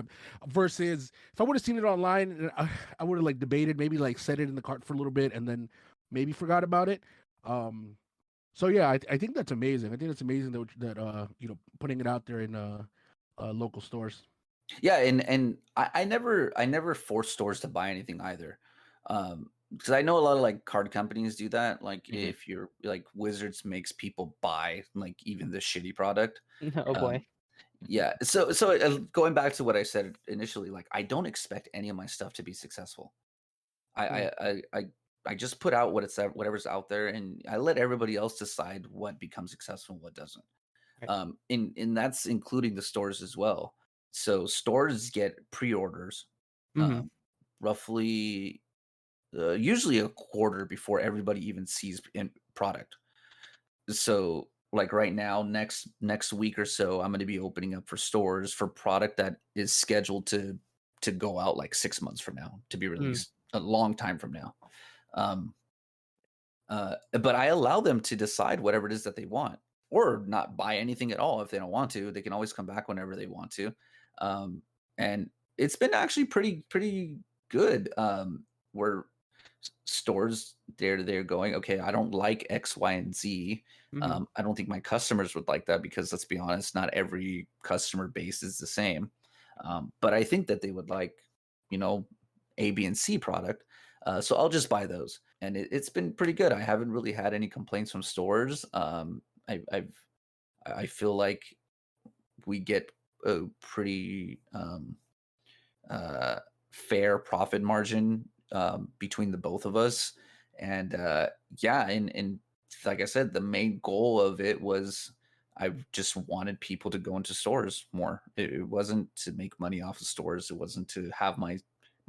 Versus if I would have seen it online, I would have like debated, maybe like set it in the cart for a little bit, and then maybe forgot about it. So yeah, I think that's amazing. I think it's amazing that putting it out there in local stores. Yeah, and I never force stores to buy anything either. Because I know a lot of like card companies do that. Like if you're like Wizards makes people buy like even the shitty product. Oh boy. Yeah. So going back to what I said initially, like I don't expect any of my stuff to be successful. I just put out whatever's out there, and I let everybody else decide what becomes successful and what doesn't. Right. And that's including the stores as well. So stores get pre-orders, roughly, usually a quarter before everybody even sees in product. So like right now, next week or so, I'm going to be opening up for stores for product that is scheduled to go out like 6 months from now, to be released a long time from now. Um, but I allow them to decide whatever it is that they want, or not buy anything at all if they don't want to. They can always come back whenever they want to, and it's been actually pretty good. Where stores they're going, okay, I don't like X, Y, and Z. I don't think my customers would like that because let's be honest, not every customer base is the same. But I think that they would like, A, B, and C product. So I'll just buy those, and it's been pretty good. I haven't really had any complaints from stores. I feel like we get a pretty fair profit margin between the both of us, and yeah, and like I said, the main goal of it was I just wanted people to go into stores more. It wasn't to make money off of stores. It wasn't to have my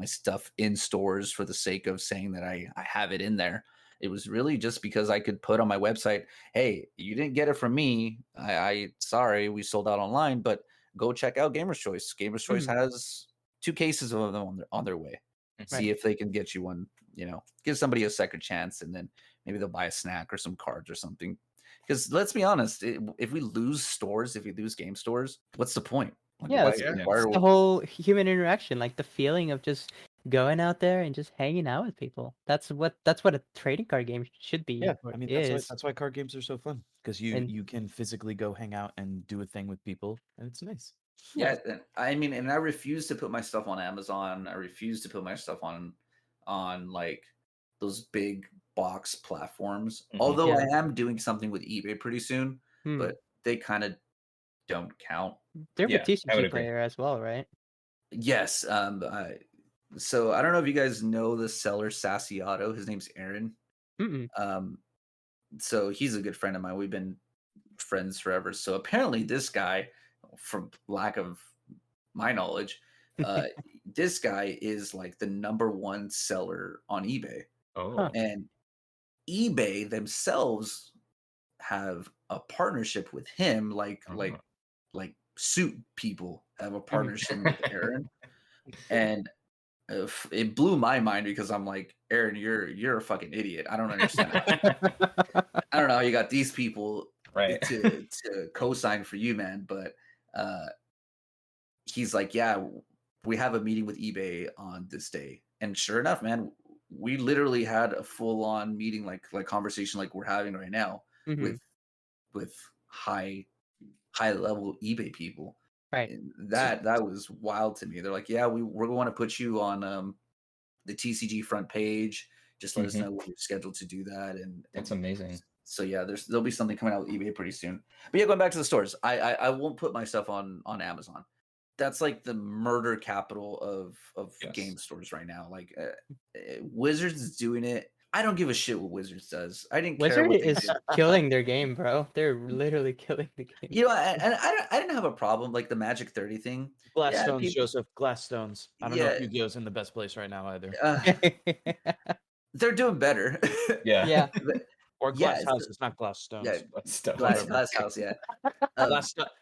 stuff in stores for the sake of saying that I have it in there. It was really just because I could put on my website, hey, you didn't get it from me. I sorry, we sold out online, but go check out Gamer's Choice. Gamer's Choice has 2 cases of them on their way. See if they can get you one, give somebody a second chance, and then maybe they'll buy a snack or some cards or something. Because let's be honest, if we lose stores, if we lose game stores, what's the point? Like, Yeah, it's the whole human interaction, like the feeling of just going out there and just hanging out with people. That's what a trading card game should be. Yeah, I mean that's why card games are so fun, because you can physically go hang out and do a thing with people, and it's nice. Yeah, I mean, and I refuse to put my stuff on Amazon. I refuse to put my stuff on like those big box platforms. Although I am doing something with eBay pretty soon, but they kind of don't count. They're a TCG player as well, right? Yes. So I don't know if you guys know the seller Sassy Auto. His name's Aaron. So he's a good friend of mine. We've been friends forever. So apparently this guy, from lack of my knowledge, this guy is like the #1 seller on eBay. And eBay themselves have a partnership with him, like suit people have a partnership with Aaron. And it blew my mind because I'm like, Aaron, you're a fucking idiot. I don't understand. I don't know how you got these people to co-sign for you, man. But he's like, yeah, we have a meeting with eBay on this day. And sure enough, man, we literally had a full-on meeting, like conversation like we're having right now with high level eBay people. Right. And that was wild to me. They're like, yeah, we're going to put you on the TCG front page. Just let us know when you're scheduled to do that. And that's amazing. So yeah, there'll be something coming out with eBay pretty soon. But yeah, going back to the stores, I won't put my stuff on Amazon. That's like the murder capital of game stores right now. Like Wizards is doing it. I don't give a shit what Wizards does. I didn't care Wizard what they is did. killing their game, bro. They're literally killing the game. You know, and I didn't have a problem like the Magic 30 thing. Glass Yeah, stones, people, Joseph. Glass stones. I don't know if Yu-Gi-Oh's in the best place right now either. they're doing better. Yeah. Yeah. Or Yeah, glass houses, not glass stones. yeah, Glass glass house. Yeah,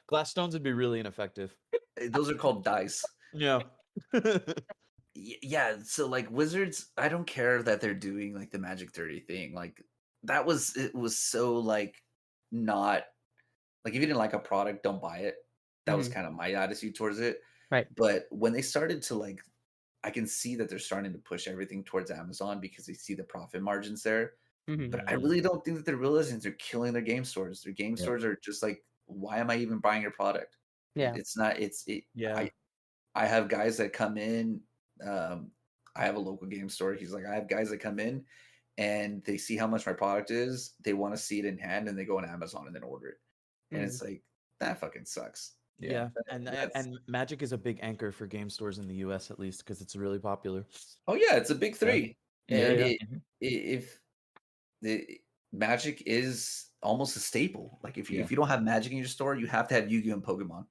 Glass stones would be really ineffective. those are called dice. Yeah. Yeah, so like Wizards, I don't care that they're doing like the Magic 30 thing. Like it was so like not like if you didn't like a product, don't buy it. That was kind of my attitude towards it. Right. But when they started to like, I can see that they're starting to push everything towards Amazon because they see the profit margins there. But I really don't think that they're realizing they're killing their game stores. Their game stores are just like, why am I even buying your product? Yeah. It's not. I have guys that come in. I have a local game store. He's like, I have guys that come in and they see how much my product is. They want to see it in hand and they go on Amazon and then order it. And it's like, that fucking sucks. Yeah. And Magic is a big anchor for game stores in the US at least because it's really popular. Oh yeah, it's a big three. Yeah. If the Magic is almost a staple. Like if you don't have Magic in your store, you have to have Yu-Gi-Oh and Pokemon.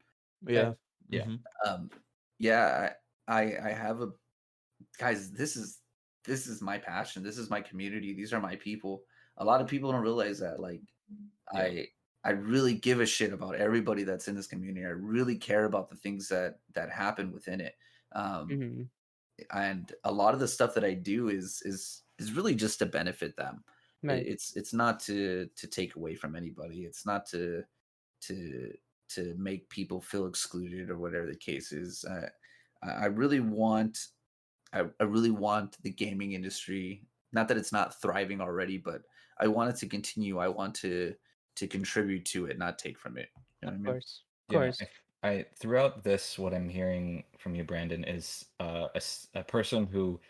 Yeah. Yeah. I have a guys, this is my passion. This is my community. These are my people. A lot of people don't realize that. Like I really give a shit about everybody that's in this community. I really care about the things that happen within it. And a lot of the stuff that I do is really just to benefit them. Right. It's not to take away from anybody. It's not to make people feel excluded or whatever the case is. I really want the gaming industry, not that it's not thriving already, but I want it to continue. I want to contribute to it, not take from it. You know what I mean? Of course. I throughout this, what I'm hearing from you, Brandon, is a person who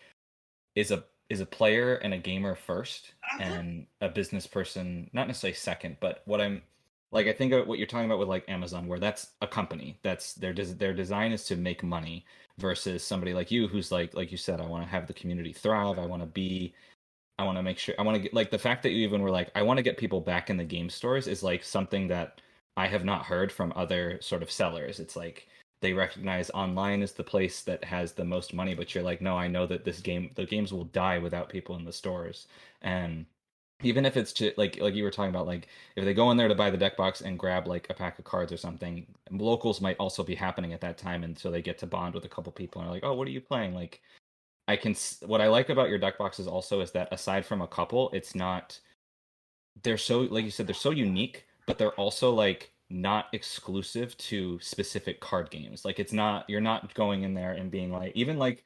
is a player and a gamer first, and a business person not necessarily second. But what I'm like, I think of what you're talking about with like Amazon, where that's a company, that's their design is to make money, versus somebody like you who's like you said, I want to have the community thrive. I want to make sure, I want to get, like, the fact that you even were like, I want to get people back in the game stores is like something that I have not heard from other sort of sellers. It's like they recognize online is the place that has the most money, but you're like, no, I know that the games will die without people in the stores. And even if it's just like you were talking about, like if they go in there to buy the deck box and grab like a pack of cards or something, locals might also be happening at that time, and so they get to bond with a couple people and are like, oh, what are you playing? Like, what I like about your deck boxes also is that aside from a couple, it's not, they're so, like you said, they're so unique, but they're also like not exclusive to specific card games. Like it's not, you're not going in there and being like, even like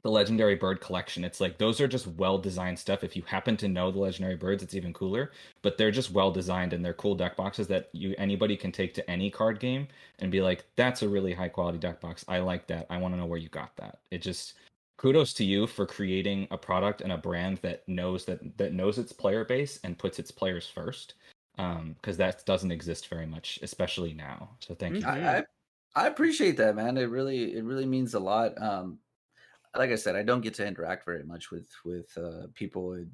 the Legendary Bird collection, it's like those are just well-designed stuff. If you happen to know the Legendary Birds, it's even cooler, but they're just well-designed and they're cool deck boxes that anybody can take to any card game and be like, that's a really high-quality deck box. I like that. I want to know where you got that. It just, kudos to you for creating a product and a brand that knows its player base and puts its players first, because that doesn't exist very much, especially now. So thank you. I appreciate that, man. It really means a lot. Like I said, I don't get to interact very much with people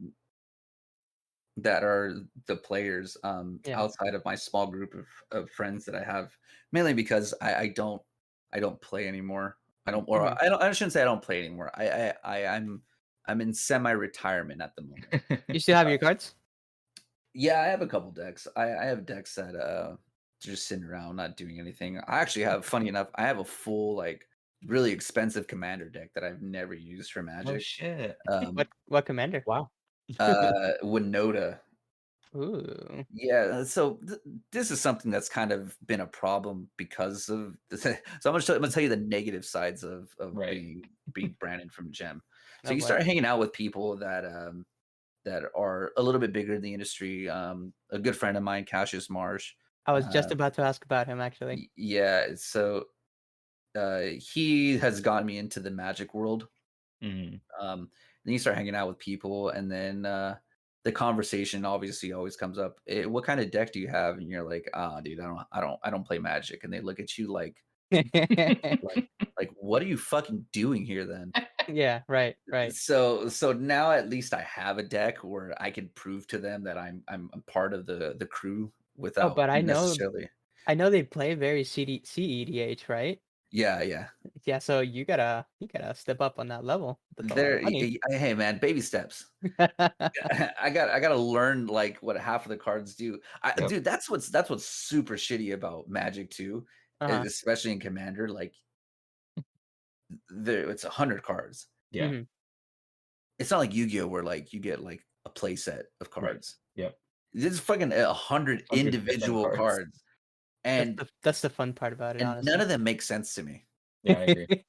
that are the players outside of my small group of friends that I have, mainly because I don't play anymore. I shouldn't say I don't play anymore. I'm in semi-retirement at the moment. You still have your cards? Yeah, I have a couple decks. I have decks that just sitting around not doing anything. I actually have, funny enough, I have a full like really expensive commander deck that I've never used for Magic. Oh shit! What commander? Wow. Winota. Ooh. Yeah, so this is something that's kind of been a problem because of this. So I'm gonna tell you the negative sides of being Brandon from Gem. So you start hanging out with people that are a little bit bigger in the industry. A good friend of mine, Cassius Marsh. I was just about to ask about him, actually. Yeah, so he has gotten me into the Magic world. Mm-hmm. Then you start hanging out with people, and then the conversation obviously always comes up. What kind of deck do you have? And you're like, dude, I don't play Magic. And they look at you like, what are you fucking doing here then? Yeah, right. So now at least I have a deck where I can prove to them that I'm part of the crew without but I necessarily. know they play very CEDH, right? Yeah. Yeah, so you gotta step up on that level. That's a lot There, of money. hey man, baby steps. I gotta learn like what half of the cards do. Dude, that's what's super shitty about Magic too, especially in Commander. Like, it's 100 cards. Yeah. Mhm. It's not like Yu-Gi-Oh where like you get like a play set of cards. Right. Yep. This is fucking 100 individual cards. And that's the fun part about it, and honestly. none of them make sense to me. Yeah, I agree.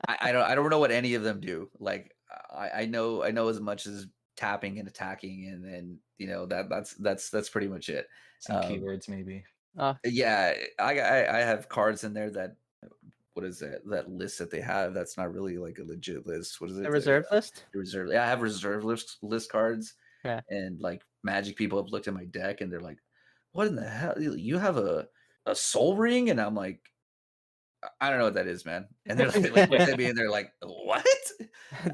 I don't know what any of them do. Like I know as much as tapping and attacking, and then that's pretty much it. Some keywords maybe. Yeah, I have cards in there that, what is that list that they have? That's not really like a legit list. What is it? The reserve list? The reserve. Yeah, I have reserve list cards. Yeah. And like Magic people have looked at my deck and they're like, "What in the hell? You have a soul ring?" And I'm like, I don't know what that is, man. And they're like look at me and they're like, "What?"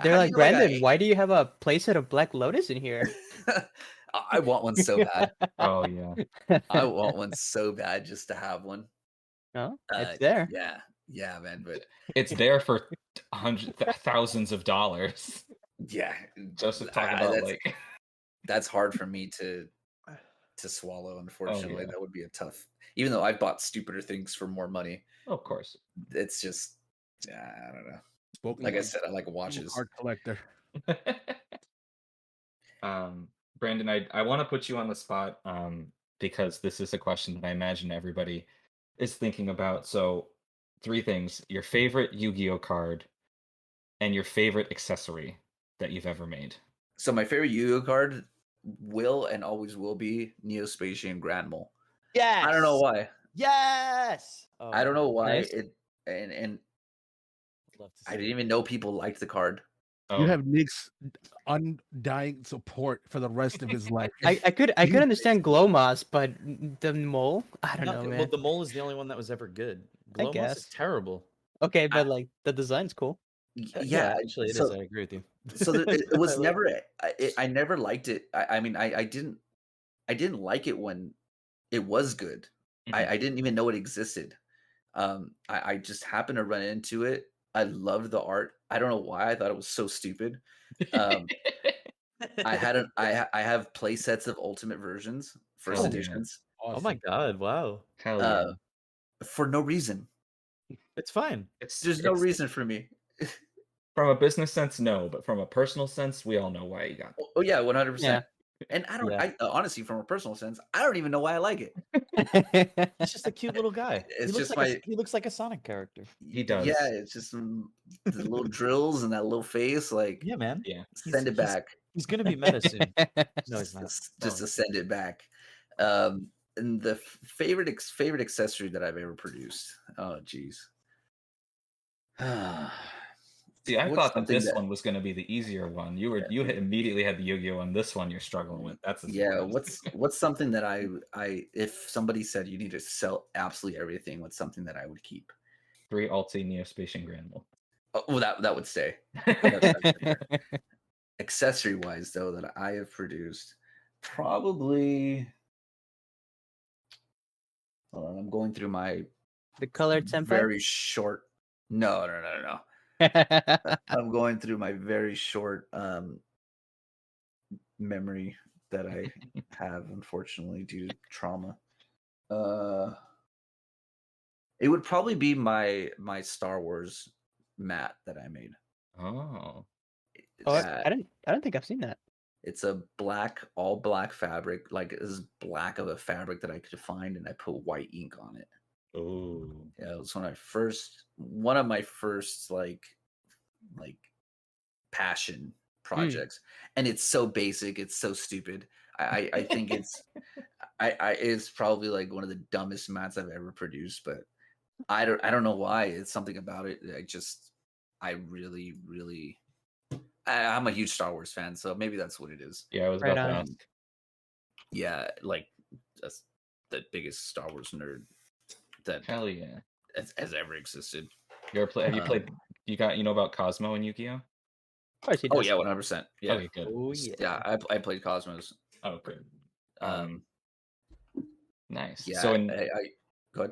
They're like, Brandon, why do you have a playset of Black Lotus in here? I want one so bad. Oh yeah. I want one so bad just to have one. Oh, it's there. Yeah, man. But it's there for thousands of dollars. Yeah, just to talk about that's hard for me to swallow. Unfortunately, that would be a tough. Even though I've bought stupider things for more money. Oh, of course, it's just I don't know. Like I said, I like watches. Art collector. Brandon, I want to put you on the spot because this is a question that I imagine everybody is thinking about. So 3 things: your favorite Yu-Gi-Oh card and your favorite accessory that you've ever made. So my favorite Yu-Gi-Oh card will and always will be Neospatian Grand Mole. Yes. I don't know why. Yes. I don't know why nice. and I didn't even know people liked the card. You have Nick's undying support for the rest of his life. I could understand Glomas, but the mole, I don't know, man. Well, the mole is the only one that was ever good. Glomas is terrible. Okay, but like the design's cool. Yeah, actually, it is. I agree with you. So it was never. I never liked it. I mean, I didn't like it when it was good. Mm-hmm. I didn't even know it existed. I just happened to run into it. I loved the art. I don't know why. I thought it was so stupid. I have play sets of ultimate versions, first editions. Awesome. Oh my god! Wow. Hell yeah. For no reason. It's fine. There's no reason for me. From a business sense, no, but from a personal sense, we all know why you got it. Oh yeah, 100%. And I don't. I honestly, from a personal sense, I don't even know why I like it. He's just a cute little guy. He looks like a Sonic character. He does. Yeah, it's just the little drills and that little face. Like, yeah, man. Yeah. Send it back. He's gonna be meta soon. No, he's not. Just to send it back. And the favorite accessory that I've ever produced. Oh, geez. See, I thought that this one was going to be the easier one. You immediately had the Yu-Gi-Oh, and this one you're struggling with. That's what's something that I if somebody said you need to sell absolutely everything, what's something that I would keep? 3 Alti Neospatian Grand Mole. Oh, well, that would stay. Accessory wise, though, that I have produced, probably. Hold on, I'm going through the color template. Very short. No. I'm going through my very short memory that I have, unfortunately, due to trauma. It would probably be my Star Wars mat that I made. Oh. I don't think I've seen that. It's a all black fabric, like as black of a fabric that I could find, and I put white ink on it. Oh. Yeah, it was one of my first like passion projects. And it's so basic, it's so stupid. I think it's probably like one of the dumbest mats I've ever produced, but I don't know why. It's something about it. I'm a huge Star Wars fan, so maybe that's what it is. Yeah, I was about to ask. Yeah, like that's the biggest Star Wars nerd that Hell yeah. has ever existed. Have you played? You know about Cosmo and Yu-Gi-Oh? Of course he Oh does. yeah, 100%. Yeah. Okay, good. Oh Yeah, I played Cosmos. Oh, good. Nice. Yeah, So I go ahead.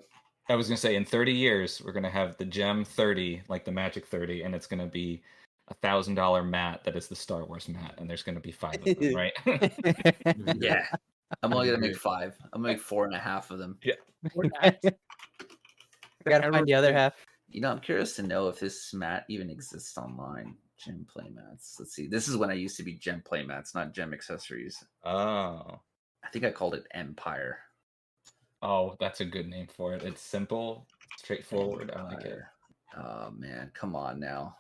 I was gonna say in 30 years we're gonna have the Gem 30, like the Magic 30, and it's gonna be $1,000 mat that is the Star Wars mat, and there's gonna be 5 of them, right? Yeah. I'm only gonna make 5. I'm gonna make 4.5 of them. Yeah. Gotta find the other half. You know, I'm curious to know if this mat even exists online. Gem play mats. Let's see. This is when I used to be Gem play mats, not Gem accessories. Oh. I think I called it Empire. Oh, that's a good name for it. It's simple, straightforward. I like it. Oh man, come on now.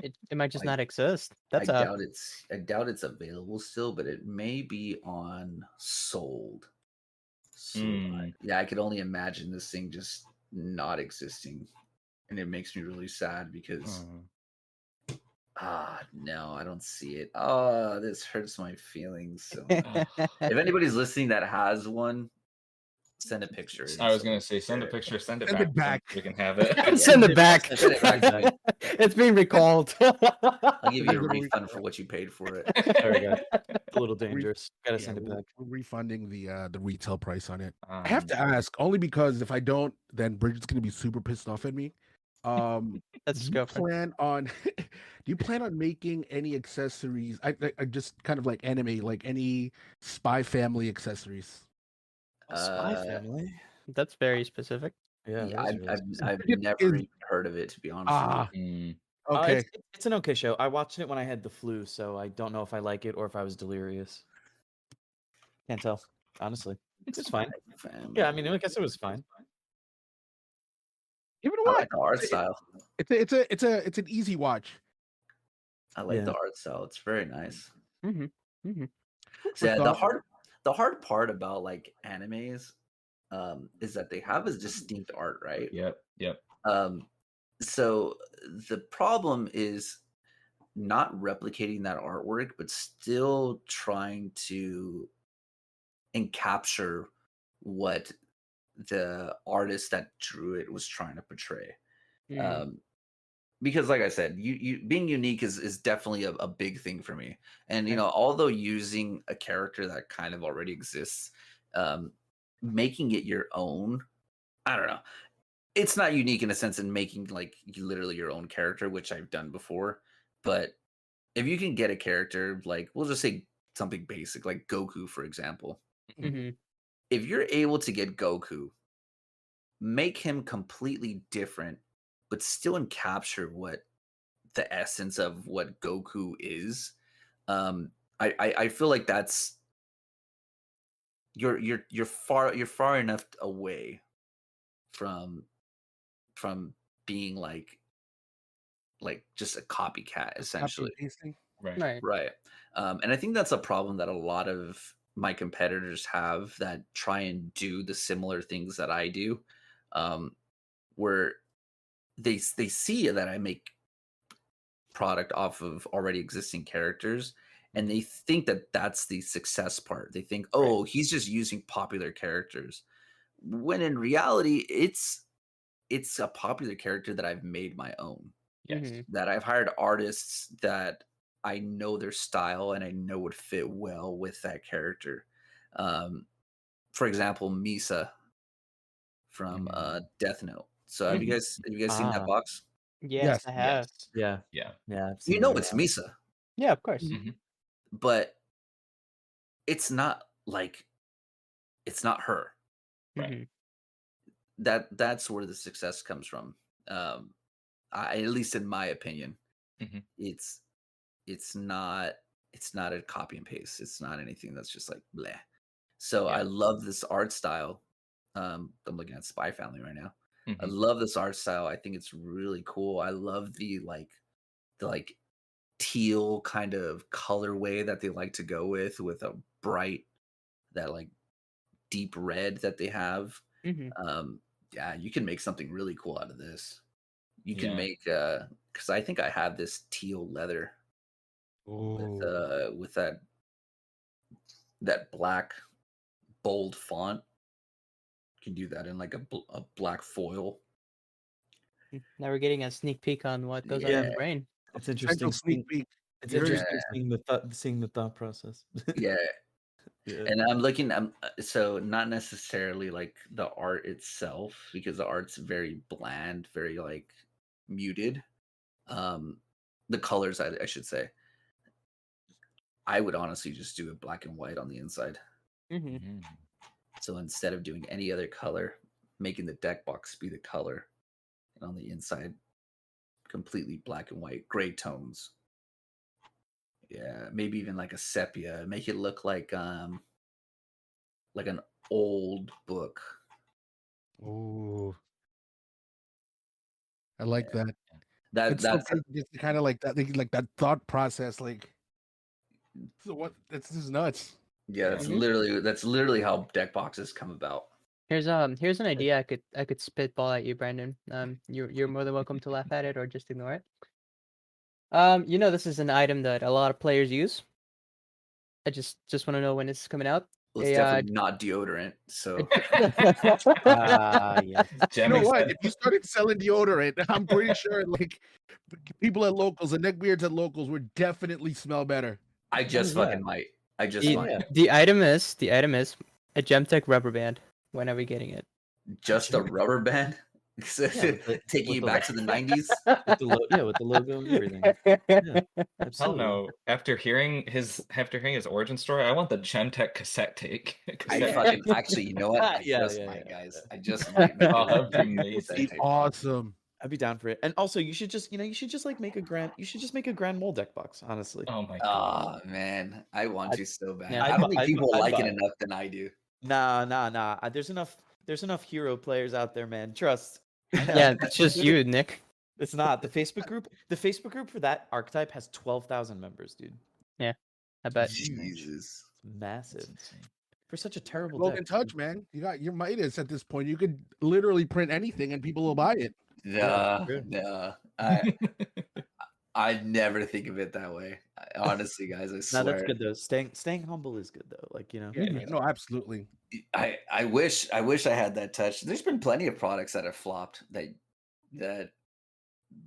It might just not exist. I doubt it's available still, but it may be on sold. So yeah, I could only imagine this thing just not existing, and it makes me really sad because no, I don't see it. Oh, this hurts my feelings. So if anybody's listening that has one, send a picture. I was gonna say, send a picture, send it back. We can have it. Send it back. Send it back. It's being recalled. I'll give you a refund for what you paid for it. There we go. A little dangerous. Gotta send it back. We're refunding the retail price on it. I have to ask only because if I don't, then Bridget's gonna be super pissed off at me. Let's do you plan on making any accessories? I just kind of like anime, like any Spy Family accessories. Spy Family? That's very specific. Yeah, I've never even heard of it, to be honest with you. Okay. It's an okay show. I watched it when I had the flu, so I don't know if I like it or if I was delirious. Can't tell, honestly. It's fine. Yeah, I mean, I guess it was fine. Give it a watch. I like the art style. It's an easy watch. I like the art style. It's very nice. Mm-hmm. So yeah, the hard part about like animes is that they have a distinct art, right? Yep. So the problem is not replicating that artwork, but still trying to encapture what the artist that drew it was trying to portray. Because like I said, you being unique is definitely a big thing for me. And you know, although using a character that kind of already exists, making it your own, I don't know. It's not unique in a sense in making like literally your own character, which I've done before. But if you can get a character like, we'll just say something basic like Goku, for example. If you're able to get Goku, make him completely different, but still capture what the essence of what Goku is. I feel like that's you're far enough away from being like just a copycat, essentially. Right. And I think that's a problem that a lot of my competitors have that try and do the similar things that I do, where they see that I make product off of already existing characters, and they think that that's the success part. They think, oh, he's just using popular characters, when in reality, it's a popular character that I've made my own. Yes. That I've hired artists that I know their style and I know would fit well with that character. For example, Misa from Death Note. So have you guys seen that box? Yes, I have. Yeah. You know it's Misa. Yeah, of course. But it's not her. Right. That's where the success comes from. At least in my opinion, it's not a copy and paste. It's not anything that's just like bleh. So I love this art style. I'm looking at Spy Family right now. I love this art style. I think it's really cool. I love the teal kind of colorway that they like to go with a bright, that like deep red that they have. Yeah, you can make something really cool out of this. You can make because I think I have this teal leather with that that black bold font. You can do that in like a black foil. Now we're getting a sneak peek on what goes on in Yeah. the brain. It's interesting. Sneak peek. It's You heard it. interesting seeing the thought process. Yeah. Yeah. And I'm looking. So not necessarily like the art itself, because the art's very bland, very like muted. The colors, I should say. I would honestly just do it black and white on the inside. Mm-hmm. So instead of doing any other color, making the deck box be the color, and on the inside, completely black and white, gray tones. Yeah, maybe even like a sepia. Make it look like an old book. Ooh, I like that. That's just kind of like that, like that thought process. Like, so what? This is nuts. Yeah, that's literally how deck boxes come about. Here's an idea I could spitball at you, Brandon. You're more than welcome to laugh at it or just ignore it. This is an item that a lot of players use. I just want to know when it's coming out. Well, it's definitely not deodorant. So, yeah. You know what? If you started selling deodorant, I'm pretty sure like people at locals, the neckbeards at locals would definitely smell better. I just fucking might. I just might. The item is a Gemtech rubber band. When are we getting it? Just a rubber band? Taking you back to the 90s? With the logo and everything. Yeah, hell no. After hearing his origin story, I want the Gemtech cassette tape. Actually, you know what? I just might, guys. I just might. That'd be amazing. Awesome. I'd be down for it. And also, you should just like make a grand mole deck box. Honestly. Oh my god. Oh man, I want you so bad. Yeah, I don't think people like it enough than I do. Nah. There's enough hero players out there, man. Trust. Yeah, it's just you, Nick. It's not the Facebook group. The Facebook group for that archetype has 12,000 members, dude. Yeah, I bet. Jesus, it's massive for such a terrible Logan deck. Touch, man. You got your Midas at this point. You could literally print anything and people will buy it. No. I never think of it that way. Honestly, guys, I swear. No, that's good though. Staying humble is good though. Like Yeah, no, absolutely. I wish I had that touch. There's been plenty of products that have flopped that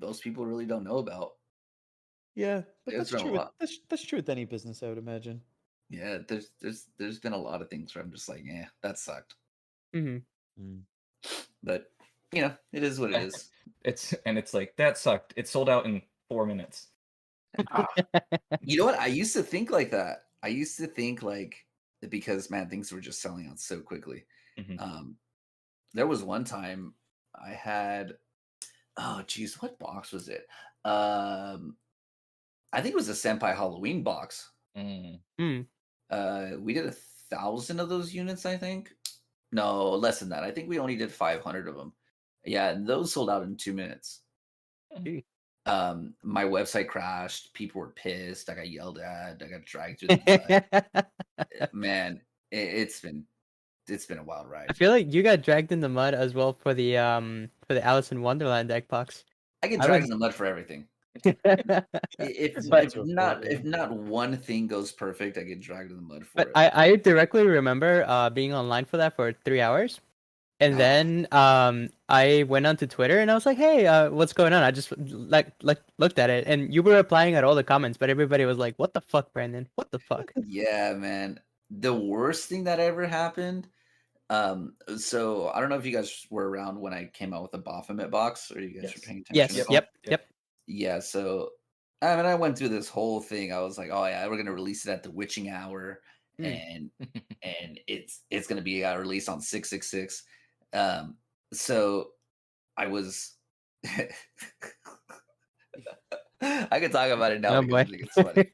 most people really don't know about. Yeah, but that's true. That's true with any business, I would imagine. Yeah, there's been a lot of things where I'm just like, yeah, that sucked. But it is what it is. It's like that sucked. It sold out in 4 minutes. You know what? I used to think like that. I used to think like, because man, things were just selling out so quickly. There was one time I had, oh geez, what box was it? I think it was a Senpai Halloween box. We did 1,000 of those units, I think. No, less than that. I think we only did 500 of them. Yeah, and those sold out in 2 minutes. My website crashed. People were pissed. I got yelled at. I got dragged through the mud. Man, it's been a wild ride. I feel like you got dragged in the mud as well for the Alice in Wonderland deck box. I get dragged in the mud for everything. If not one thing goes perfect, I get dragged in the mud for it. I directly remember being online for that for 3 hours. And then I went onto Twitter and I was like, "Hey, what's going on?" I just like looked at it, and you were replying at all the comments, but everybody was like, "What the fuck, Brandon? What the fuck?" Yeah, man. The worst thing that ever happened. So I don't know if you guys were around when I came out with the Baphomet box, or you guys were paying attention. Yep. Yeah. So I went through this whole thing. I was like, "Oh yeah, we're gonna release it at the witching hour, and it's gonna be released on 666." So I was I can talk about it now because I think it's funny.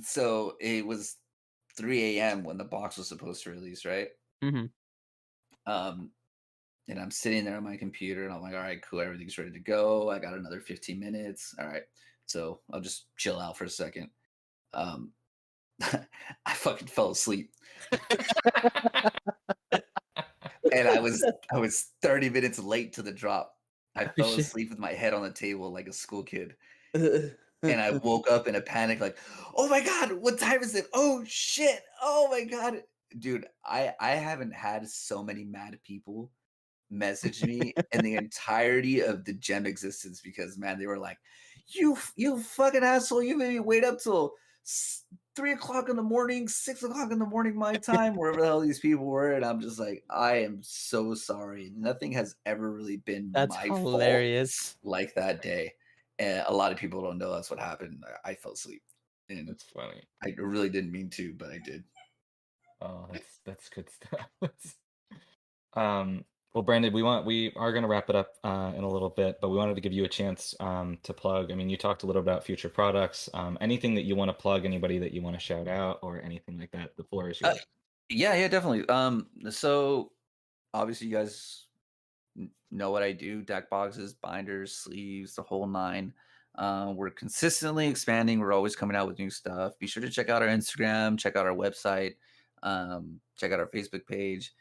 So it was 3 a.m. when the box was supposed to release, right? And I'm sitting there on my computer and I'm like, all right, cool, everything's ready to go. I got another 15 minutes. All right. So I'll just chill out for a second. I fucking fell asleep. And I was 30 minutes late to the drop. I fell asleep with my head on the table like a school kid. and I woke up in a panic, like, oh my god, what time is it? Oh shit! Oh my god, dude, I haven't had so many mad people message me in the entirety of the gem existence because man, they were like, you fucking asshole, you made me wait up till 3 o'clock in the morning, 6 o'clock in the morning, my time, wherever the hell these people were. And I'm just like, I am so sorry. Nothing has ever really been That's my fault hilarious. like that day. And a lot of people don't know that's what happened. I fell asleep. And That's funny. I really didn't mean to, but I did. Oh, that's good stuff. Well, Brandon, we are going to wrap it up in a little bit, but we wanted to give you a chance to plug. I mean, you talked a little about future products. Anything that you want to plug, anybody that you want to shout out, or anything like that. The floor is yours. Yeah, definitely. So obviously, you guys know what I do: deck boxes, binders, sleeves, the whole nine. We're consistently expanding. We're always coming out with new stuff. Be sure to check out our Instagram, check out our website, check out our Facebook page.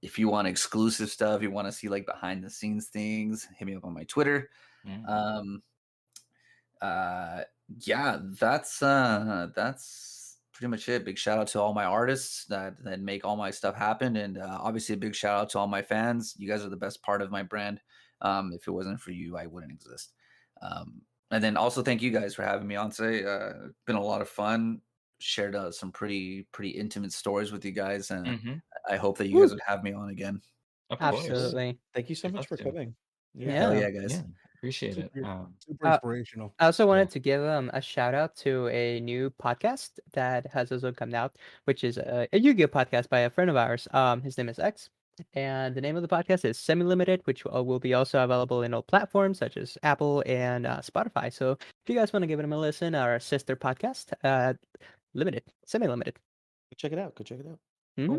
If you want exclusive stuff, you want to see like behind the scenes things, hit me up on my Twitter. Yeah, that's pretty much it. Big shout out to all my artists that make all my stuff happen, and obviously a big shout out to all my fans. You guys are the best part of my brand. If it wasn't for you, I wouldn't exist. And then also thank you guys for having me on today. Been a lot of fun. Shared some pretty intimate stories with you guys, and I hope that you guys would have me on again. Of Absolutely. Thank you so much for coming. Hell yeah, guys. Yeah, appreciate it. Super inspirational. I also wanted to give a shout out to a new podcast that has also come out, which is a Yu-Gi-Oh podcast by a friend of ours. His name is X, and the name of the podcast is Semi-Limited, which will be also available in all platforms such as Apple and Spotify. So if you guys want to give them a listen, our sister podcast, Semi-Limited. Go check it out. Mm-hmm.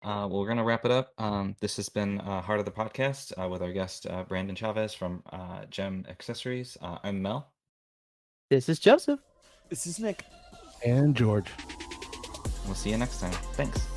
Well, we're going to wrap it up. This has been Heart of the Podcast with our guest, Brandon Chavez from Gem Accessories. I'm Mel. This is Joseph. This is Nick. And George. We'll see you next time. Thanks.